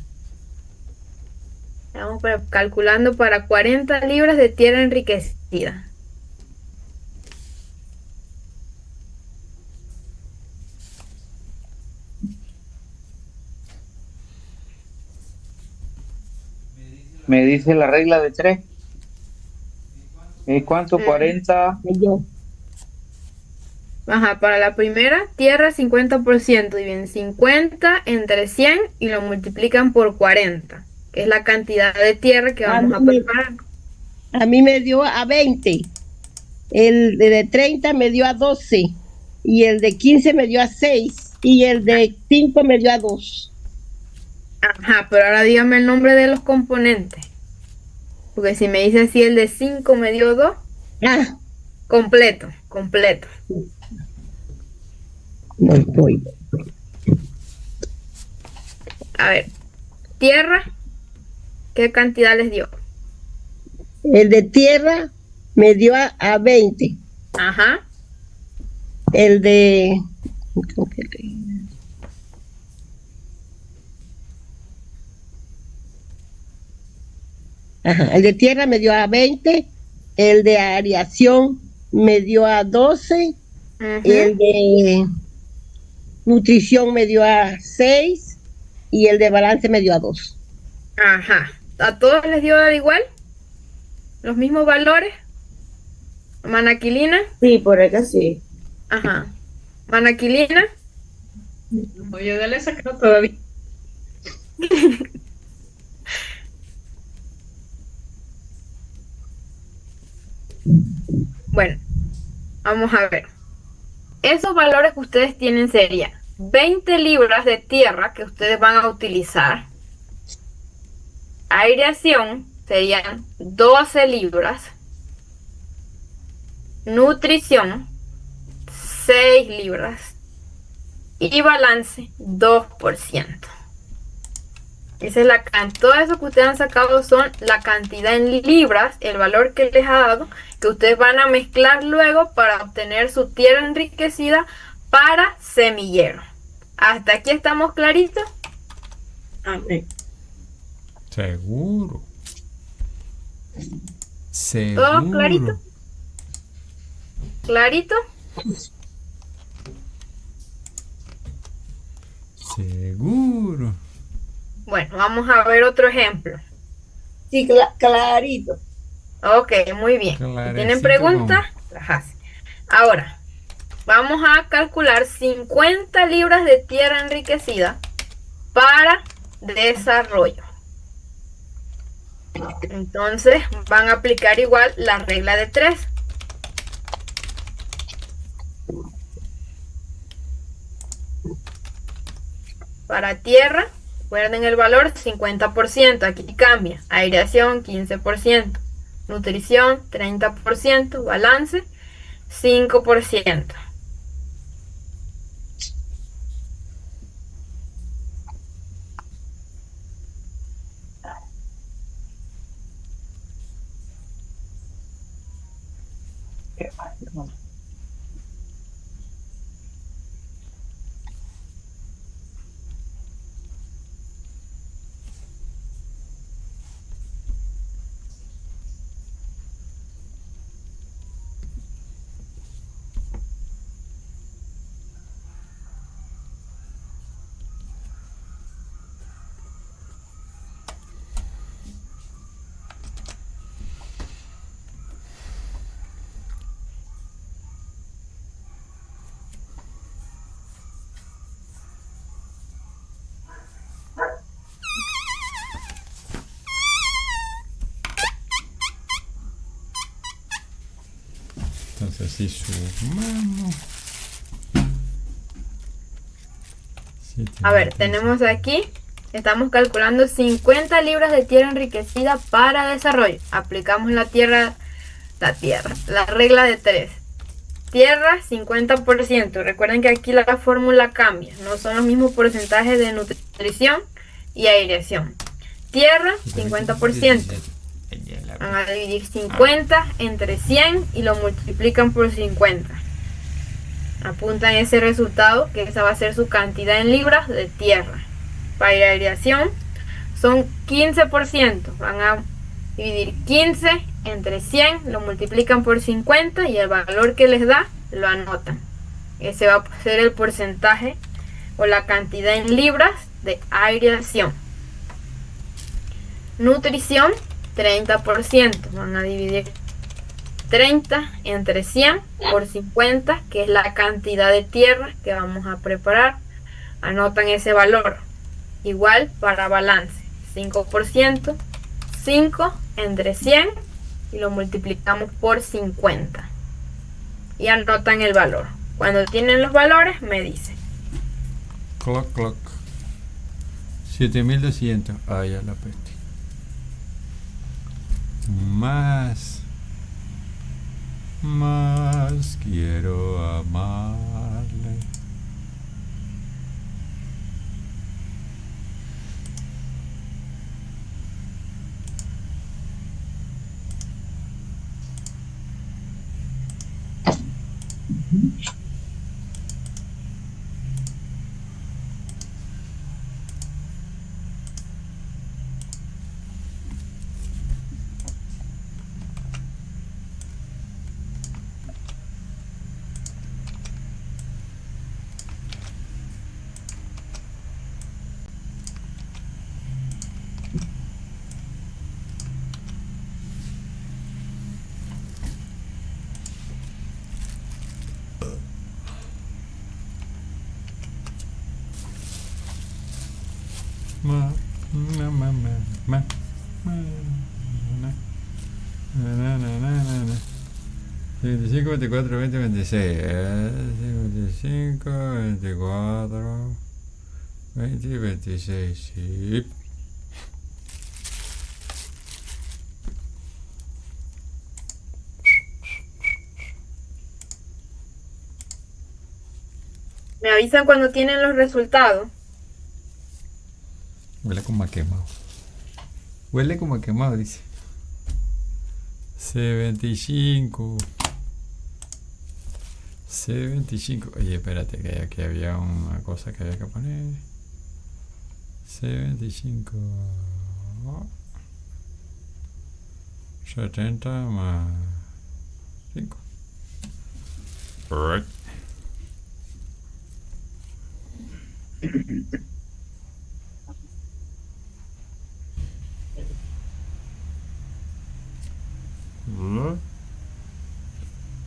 Estamos calculando para 40 libras de tierra enriquecida. Me dice la regla de 3. ¿Cuánto? 40. Yo. Ajá, para la primera, tierra 50%, dividen 50 entre 100 y lo multiplican por 40, que es la cantidad de tierra que vamos a preparar. A mí me dio a 20. El de 30 me dio a 12. Y el de 15 me dio a 6. Y el de 5 me dio a 2. Ajá, pero ahora dígame el nombre de los componentes. Porque si me dice así, el de 5 me dio 2. Ah, Completo. voy. A ver, tierra, ¿qué cantidad les dio? El de tierra me dio a 20. Ajá, El de... Ajá, el de tierra me dio a 20. El de aireación me dio a 12. El de nutrición me dio a 6 y el de balance me dio a 2. ajá. ¿A todos les dio igual? ¿Los mismos valores? ¿Manaquilina? Sí, por acá sí. Ajá. ¿Manaquilina? No, yo no le he sacado todavía. Bueno, vamos a ver. Esos valores que ustedes tienen serían 20 libras de tierra que ustedes van a utilizar. Aireación serían 12 libras. Nutrición 6 libras. Y balance 2%. Esa es la cantidad. Todo eso que ustedes han sacado son la cantidad en libras, el valor que les ha dado, que ustedes van a mezclar luego para obtener su tierra enriquecida para semillero. ¿Hasta aquí estamos claritos? Amén. Seguro. ¿Todo clarito? ¿Clarito? Seguro. Bueno, vamos a ver otro ejemplo. Sí, clarito. Ok, muy bien. Si tienen preguntas, las hacen. Ahora, vamos a calcular 50 libras de tierra enriquecida para desarrollo. Entonces van a aplicar igual la regla de 3. Para tierra, recuerden el valor 50%, aquí cambia. Aireación 15%, nutrición 30%, balance 5%. Entonces si sumamos. A ver, tenemos aquí, estamos calculando 50 libras de tierra enriquecida para desarrollo. Aplicamos la regla de 3. Tierra 50%. Recuerden que aquí la fórmula cambia, no son los mismos porcentajes de nutrición y aireación. Tierra 50%. Van a dividir 50 entre 100 y lo multiplican por 50. Apuntan ese resultado, que esa va a ser su cantidad en libras de tierra. Para aireación son 15%. Van a dividir 15 entre 100, lo multiplican por 50 y el valor que les da lo anotan. Ese va a ser el porcentaje o la cantidad en libras de aireación. Nutrición 30%. Van a dividir 30 entre 100 por 50, que es la cantidad de tierra que vamos a preparar. Anotan ese valor. Igual para balance, 5%, 5 entre 100 y lo multiplicamos por 50. Y anotan el valor. Cuando tienen los valores, me dicen. Clock. 7200. Ay, a la peste. Más quiero amarle. Na. 55, 24, 20, 26. 55, 24, 20 y 26. Sí. Me avisan cuando tienen los resultados. Huele como a quemado. Huele como a quemado, dice. C25. C25. Oye, espérate, que aquí había una cosa que había que poner. C25. 70 más 5. Right.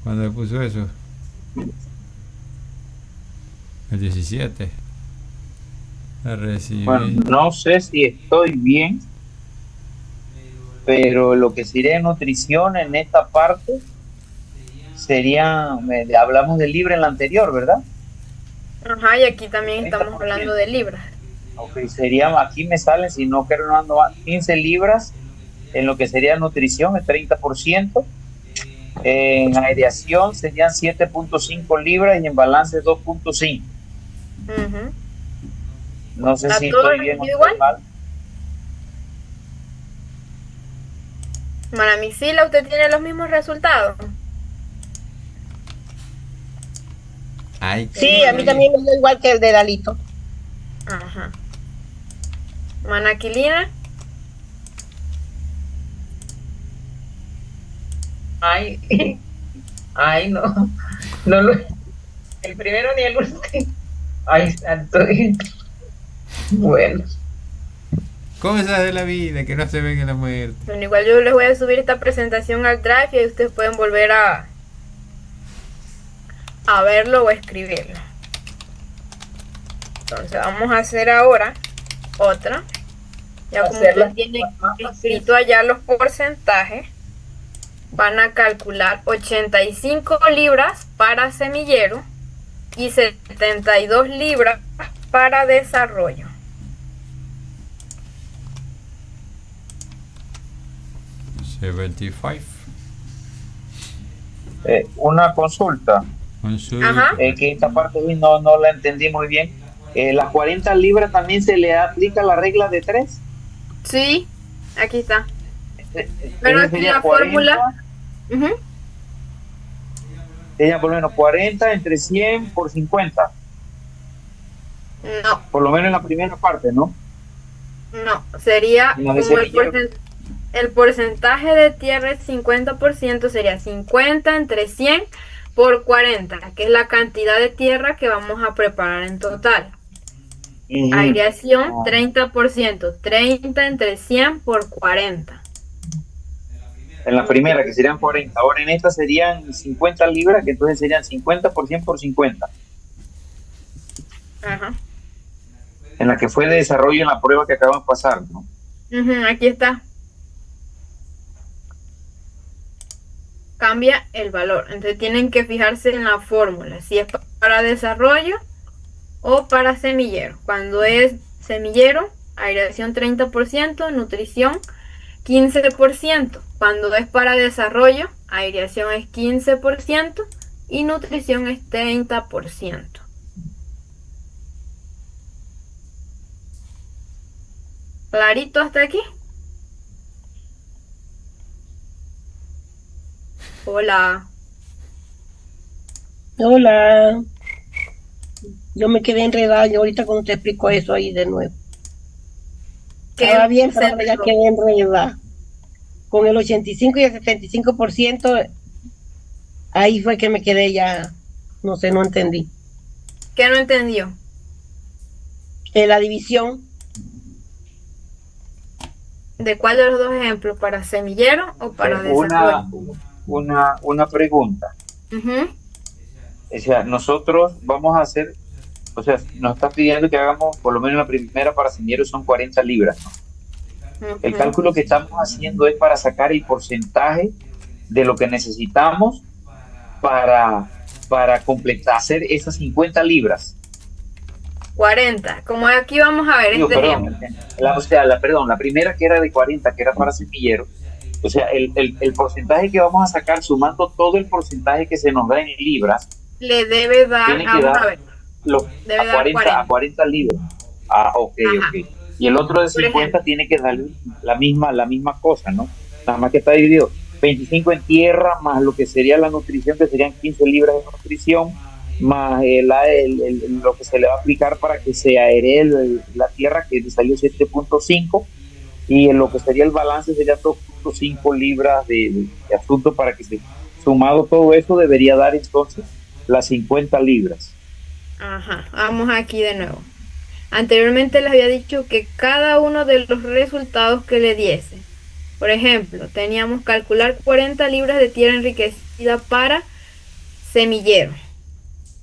¿Cuándo puso eso? El 17. La recibí. Bueno, no sé si estoy bien, pero lo que sería nutrición en esta parte sería, hablamos de libra en la anterior, ¿verdad? Ajá, y aquí también estamos 30%. hablando de libras. Ok, sería, aquí me salen, si no quiero no ando mal, 15 libras en lo que sería nutrición, el 30%. En aireación serían 7.5 libras y en balance 2.5. Ujú. No sé ¿A si todos estoy bien o les estoy igual? mal. Manamisila, ¿usted tiene los mismos resultados? Ay, Sí, a mí también me dio igual que el de Dalito. Ajá. Manaquilina, Ay, ay, no, no lo, el primero ni el último. Ay, santo. Bueno, cosas de la vida que no se ven en la muerte. bueno, igual yo les voy a subir esta presentación al Drive y ahí ustedes pueden volver a verlo o escribirlo. Entonces vamos a hacer ahora otra. Ya como hacerla ustedes tienen más fácil. escrito allá los porcentajes, van a calcular 85 libras para semillero y 72 libras para desarrollo. $75. Una consulta, Ajá. que esta parte no la entendí muy bien. Las 40 libras también se le aplica la regla de 3. Sí, aquí está. Pero aquí Sería la 40, fórmula. Ujú. sería por lo menos 40 entre 100 por 50, No, por lo menos en la primera parte, ¿no? no, sería No, de como semillero. el porcentaje de tierra es 50%, sería 50 entre 100 por 40, que es la cantidad de tierra que vamos a preparar en total. Ujú. Aireación, Ah. 30%, 30 entre 100 por 40. En la primera, que serían 40. Ahora en esta serían 50 libras, que entonces serían 50 por 100 por 50. Ajá. En la que fue de desarrollo en la prueba que acaban de pasar, ¿no? Ujú, aquí está. Cambia el valor. Entonces tienen que fijarse en la fórmula, si es para desarrollo o para semillero. Cuando es semillero, aireación 30%, nutrición 15%. Cuando es para desarrollo, aireación es 15% y nutrición es 30%. ¿Clarito hasta aquí? Hola. Hola. Yo me quedé enredada y ahorita cuando te explico eso ahí de nuevo. Estaba bien, pero ahora ya quedé enredada. Con el 85 y el 75%, ahí fue que me quedé ya, no sé, no entendí. ¿Qué no entendió? La división, ¿De cuál de los dos ejemplos? ¿Para semillero o para desarrollo? Una pregunta. Ujú. O sea, nosotros vamos a hacer, o sea, nos está pidiendo que hagamos, por lo menos la primera para semilleros son 40 libras, ¿no? El Ujú. cálculo que estamos haciendo es para sacar el porcentaje de lo que necesitamos para completar, hacer esas 50 libras. 40. Como aquí vamos a ver Digo, este ejemplo. perdón, la primera que era de 40, que era para semilleros, o sea, el porcentaje que vamos a sacar, sumando todo el porcentaje que se nos da en libras, Le debe dar, tiene que vamos a dar ver, a debe dar 40, a 40 libras. Ah, ok, Ajá. ok. Y el otro de Por 50 ejemplo. tiene que dar la misma cosa, ¿no? Nada más que está dividido 25 en tierra, más lo que sería la nutrición, que serían 15 libras de nutrición, más lo que se le va a aplicar para que se aeree la tierra, que le salió 7.5, y en lo que sería el balance sería 2.5 libras de asunto, para que se, sumado todo eso, debería dar entonces las 50 libras. Ajá, vamos aquí de nuevo. Anteriormente les había dicho que cada uno de los resultados que le diese, por ejemplo, teníamos calcular 40 libras de tierra enriquecida para semillero.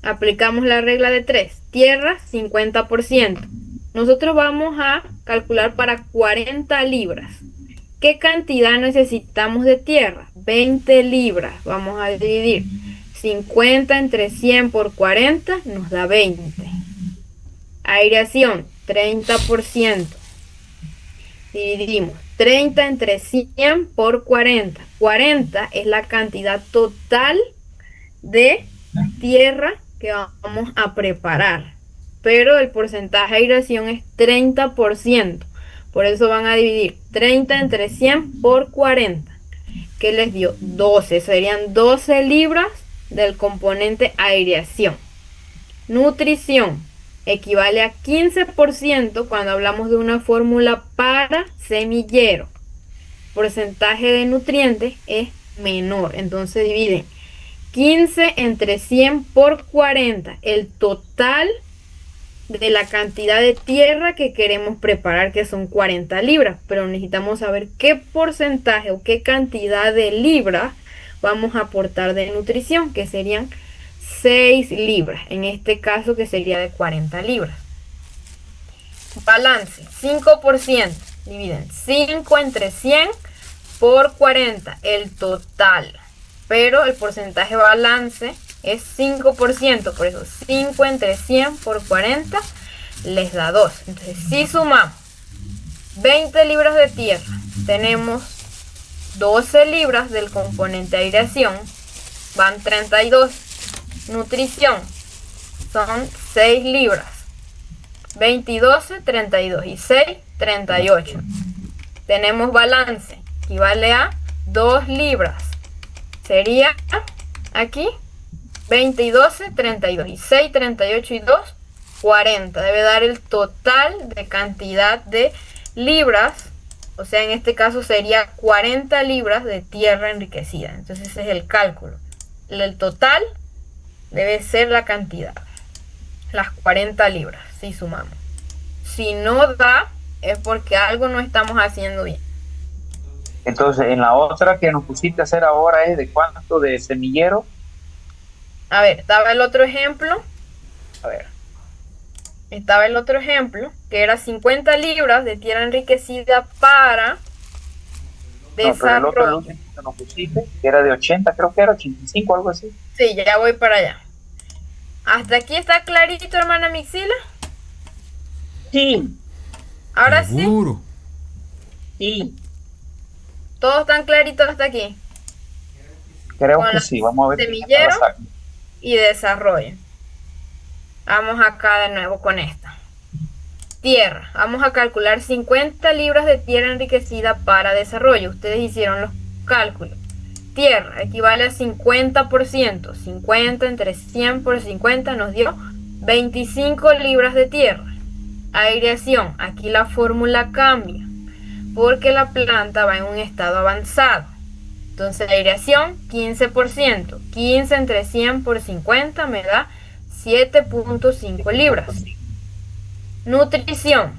Aplicamos la regla de 3. Tierra, 50%. Nosotros vamos a calcular para 40 libras. ¿Qué cantidad necesitamos de tierra? 20 libras. Vamos a dividir 50 entre 100 por 40, nos da 20. Aireación, 30%. Dividimos 30 entre 100 por 40. 40 es la cantidad total de tierra que vamos a preparar. Pero el porcentaje de aireación es 30%. Por eso van a dividir 30 entre 100 por 40. ¿Qué les dio? 12. Serían 12 libras del componente aireación. Nutrición equivale a 15% cuando hablamos de una fórmula para semillero. Porcentaje de nutrientes es menor. Entonces dividen 15 entre 100 por 40. El total de la cantidad de tierra que queremos preparar, que son 40 libras, pero necesitamos saber qué porcentaje o qué cantidad de libras vamos a aportar de nutrición, que serían 6 libras, en este caso que sería de 40 libras. Balance, 5%, dividen 5 entre 100 por 40, el total, pero el porcentaje balance es 5%, por eso 5 entre 100 por 40 les da 2. Entonces, si sumamos 20 libras de tierra, tenemos 12 libras del componente aireación, van 32. Nutrición, son 6 libras. 20 y 12, 32. Y 6, 38. Tenemos balance, equivale a 2 libras. Sería aquí 20 y 12, 32. Y 6, 38 y 2, 40. Debe dar el total de cantidad de libras. O sea, en este caso sería 40 libras de tierra enriquecida. Entonces ese es el cálculo. El total debe ser la cantidad. Las 40 libras, si sumamos. Si no da, es porque algo no estamos haciendo bien. Entonces, en la otra que nos pusiste a hacer ahora es de cuánto de semillero. A ver, estaba el otro ejemplo. A ver. Estaba el otro ejemplo, que era 50 libras de tierra enriquecida para desarrollo. No, pero el otro último que nos pusiste, que era de 80, creo que era 85, algo así. Sí, ya voy para allá. ¿Hasta aquí está clarito, hermana Mixila? Sí, Ahora sí, Seguro. sí. todos están claritos hasta aquí. Creo Con que la sí, vamos a ver. semillero y desarrollo. Vamos acá de nuevo con esta. Tierra. Vamos a calcular 50 libras de tierra enriquecida para desarrollo. Ustedes hicieron los cálculos. Tierra equivale a 50%. 50 entre 100 por 50 nos dio 25 libras de tierra. Aireación. Aquí la fórmula cambia porque la planta va en un estado avanzado. Entonces, aireación, 15%. 15 entre 100 por 50 me da 7.5 libras. Nutrición,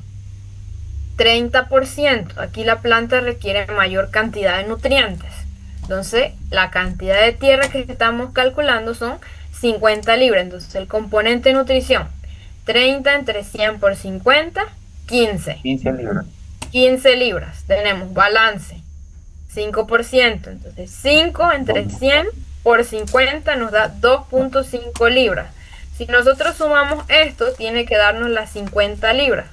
30%. Aquí la planta requiere mayor cantidad de nutrientes. Entonces, la cantidad de tierra que estamos calculando son 50 libras. Entonces, el componente de nutrición, 30 entre 100 por 50, 15. 15 libras. 15 libras. Tenemos balance, 5%. Entonces, 5 entre 100 por 50 nos da 2.5 libras. Si nosotros sumamos esto, tiene que darnos las 50 libras.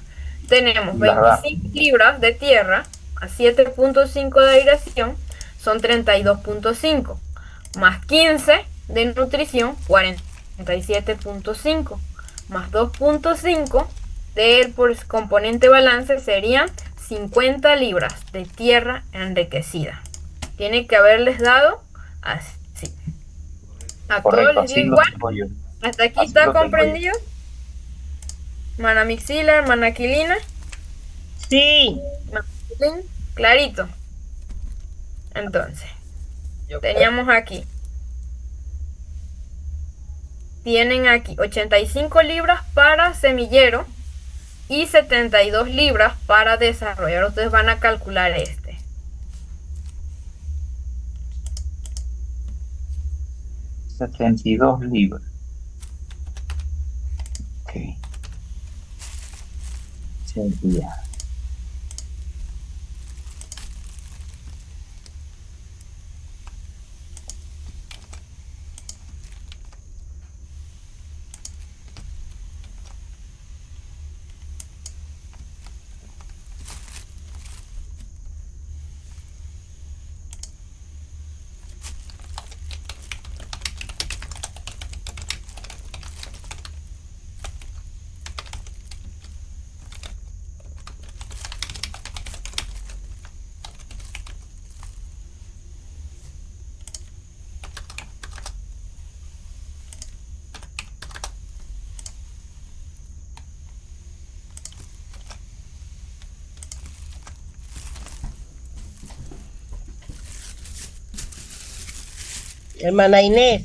Tenemos 25 libras de tierra a 7.5 de aireación, son 32.5. Más 15 de nutrición, 47.5. Más 2.5 del componente balance serían 50 libras de tierra enriquecida. Tiene que haberles dado así. A Correcto, todos les dio así lo igual. tengo yo. ¿Hasta aquí Así está lo tengo comprendido? Hermana Mixila, hermana Aquilina, Sí, hermana Aquilín, clarito. Entonces, teníamos aquí. Tienen aquí 85 libras para semillero y 72 libras para desarrollar. Ustedes van a calcular este. $72 libras. Ok. Sería Hermana Inés,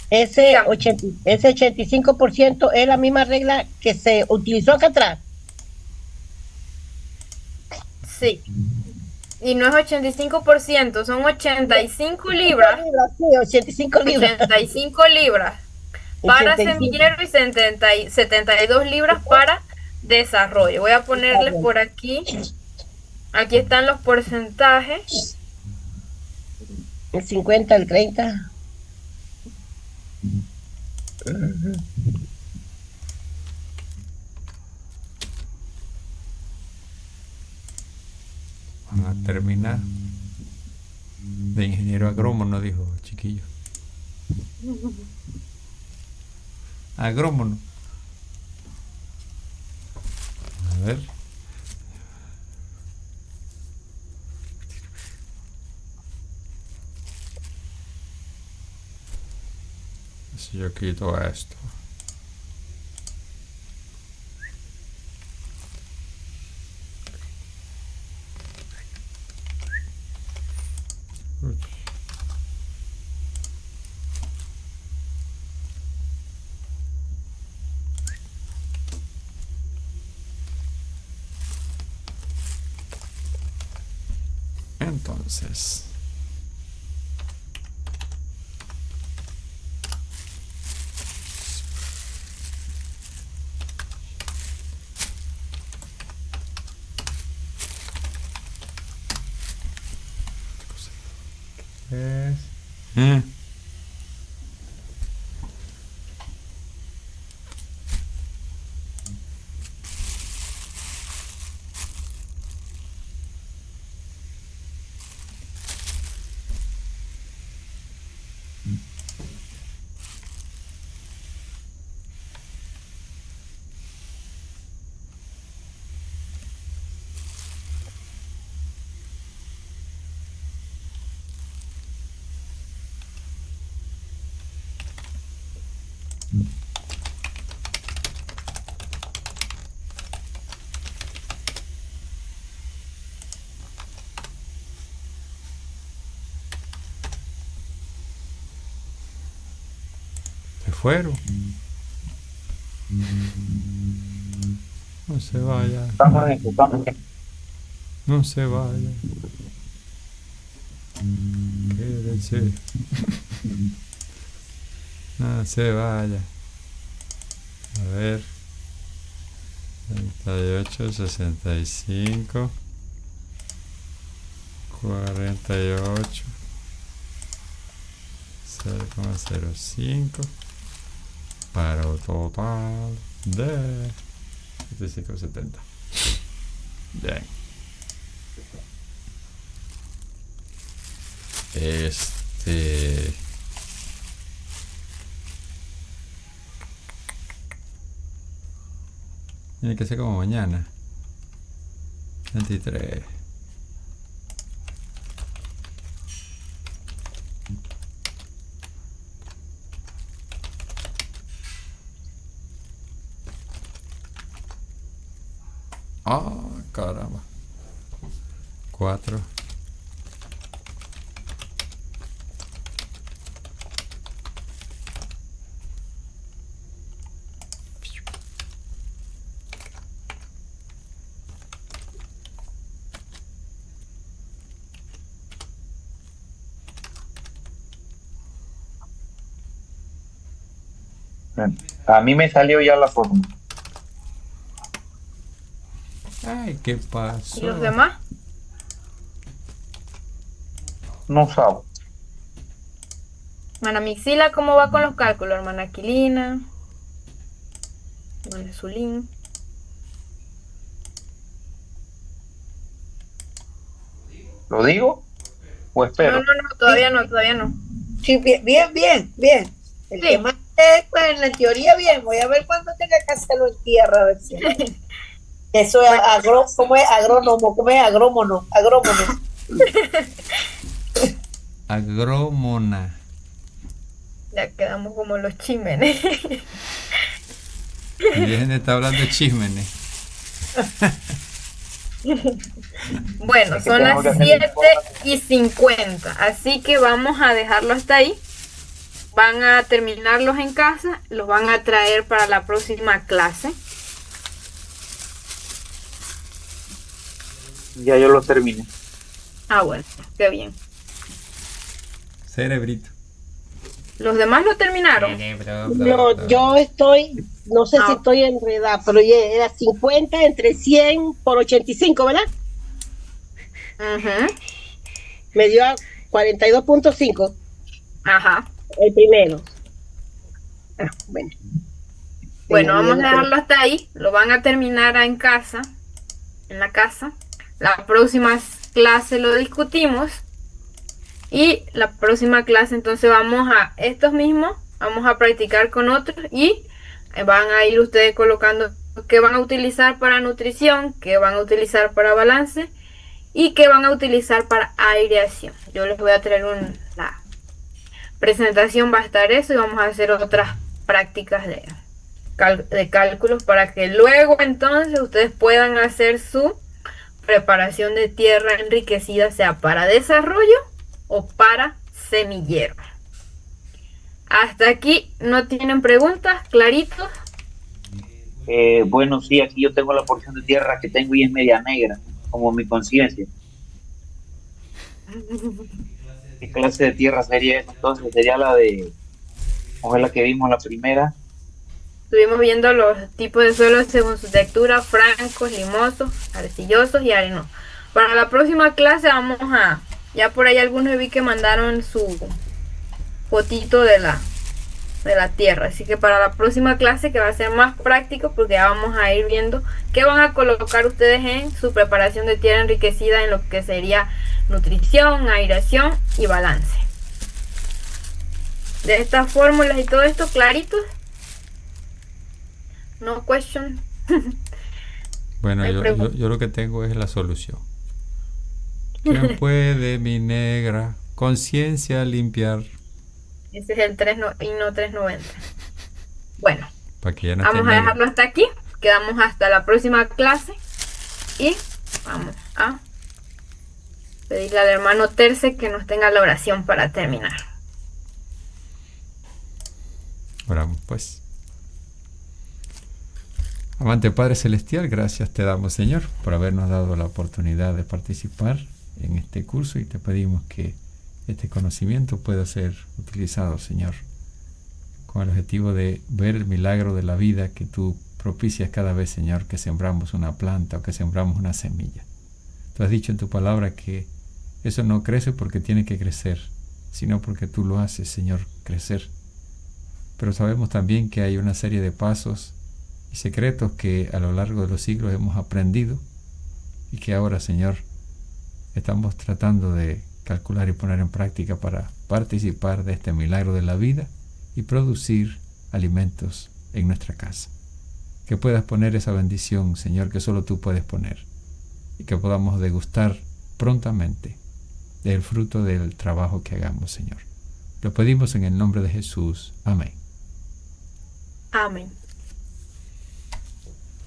ese 85% es la misma regla que se utilizó acá atrás. Sí. Y no es 85%, son 85 libras. Sí, 85 libras. 85 libras para 85. semillero y 72 libras para desarrollo. Voy a ponerles por aquí. Aquí están los porcentajes. El 50, el 30. Van a terminar de ingeniero agrónomo, dijo chiquillo. Agrónomo. A ver. Si yo quito esto. Uy. Entonces, es se fueron. No se vaya. Estamos ejecutando. No se vaya. Quédense. No se vaya. A ver. 38, 65. 48. 0,05. Para un total de 75,70. Bien. Tiene que ser como mañana. 23. Ah, caramba. 4. A mí me salió ya la forma. Ay, ¿qué pasó? ¿Y los demás? No sabe. Hermana Mixila, ¿cómo va con los cálculos? Hermana Aquilina. Hermana Zulín. ¿Lo digo? ¿O espero? No, todavía no. Sí, bien. El Sí. tema es, pues, en la teoría, bien. Voy a ver cuándo tenga que hacerlo en tierra, a ver si. Eso es ¿cómo es? Agrónomo, ¿cómo es? Agrómono. Agrómona. Ya quedamos como los chímenes. Bien, está hablando de chismenes. Bueno, Es que son las tengo que hacer el 7:50, así que vamos a dejarlo hasta ahí. van a terminarlos en casa, los van a traer para la próxima clase. Ya yo lo terminé. Ah, bueno, qué bien. Cerebrito. ¿Los demás lo terminaron? No, yo estoy, no sé si Ah. estoy enredada, pero ya era 50 entre 100 por 85, ¿verdad? Ujú. Me dio a 42.5 Ajá. el primero. Ah, bueno. Bueno, Venga, vamos a bien, dejarlo hasta ahí. Lo van a terminar en casa, en la casa. La próxima clase lo discutimos. Y la próxima clase entonces vamos a estos mismos, vamos a practicar con otros y van a ir ustedes colocando qué van a utilizar para nutrición, qué van a utilizar para balance y qué van a utilizar para aireación. Yo les voy a traer la presentación, va a estar eso y vamos a hacer otras prácticas de cálculos para que luego entonces ustedes puedan hacer su preparación de tierra enriquecida, sea para desarrollo o para semillero. Hasta aquí no tienen preguntas, claritos. Bueno, sí, aquí yo tengo la porción de tierra que tengo y es media negra, como mi conciencia. ¿Qué clase de tierra sería esa? Entonces sería la de, como es la que vimos la primera. Estuvimos viendo los tipos de suelos según su textura: francos, limosos, arcillosos y arenosos. Para la próxima clase vamos a, ya por ahí algunos vi que mandaron su fotito de la tierra, así que para la próxima clase, que va a ser más práctico porque ya vamos a ir viendo qué van a colocar ustedes en su preparación de tierra enriquecida en lo que sería nutrición, aireación y balance. De estas fórmulas y todo esto claritos. No question. Bueno, Hay preguntas. yo lo que tengo es la solución. ¿Quién puede, mi negra, conciencia limpiar? Ese es el 3 y no 390. Bueno, Para que ya no vamos esté a negra. dejarlo hasta aquí. Quedamos hasta la próxima clase. Y vamos a pedirle al hermano Terce que nos tenga la oración para terminar. Oramos pues. Amante Padre Celestial, gracias te damos, Señor, por habernos dado la oportunidad de participar en este curso y te pedimos que este conocimiento pueda ser utilizado, Señor, con el objetivo de ver el milagro de la vida que tú propicias cada vez, Señor, que sembramos una planta o que sembramos una semilla. Tú has dicho en tu palabra que eso no crece porque tiene que crecer, sino porque tú lo haces, Señor, crecer. Pero sabemos también que hay una serie de pasos y secretos que a lo largo de los siglos hemos aprendido y que ahora, Señor, estamos tratando de calcular y poner en práctica para participar de este milagro de la vida y producir alimentos en nuestra casa. Que puedas poner esa bendición, Señor, que solo tú puedes poner, y que podamos degustar prontamente del fruto del trabajo que hagamos, Señor. Lo pedimos en el nombre de Jesús. Amén. Amén.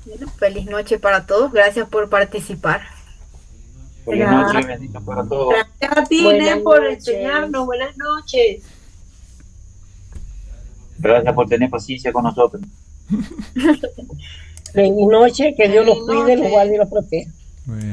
Bueno, feliz noche para todos. Gracias por participar. Feliz noche, bendita para todos. Gracias a ti, Buenas Inés, por noches. enseñarnos. Buenas noches. Gracias por tener paciencia con nosotros. Feliz noche, que Dios los Feliz cuide, los noche. guarde y los proteja. Muy bien.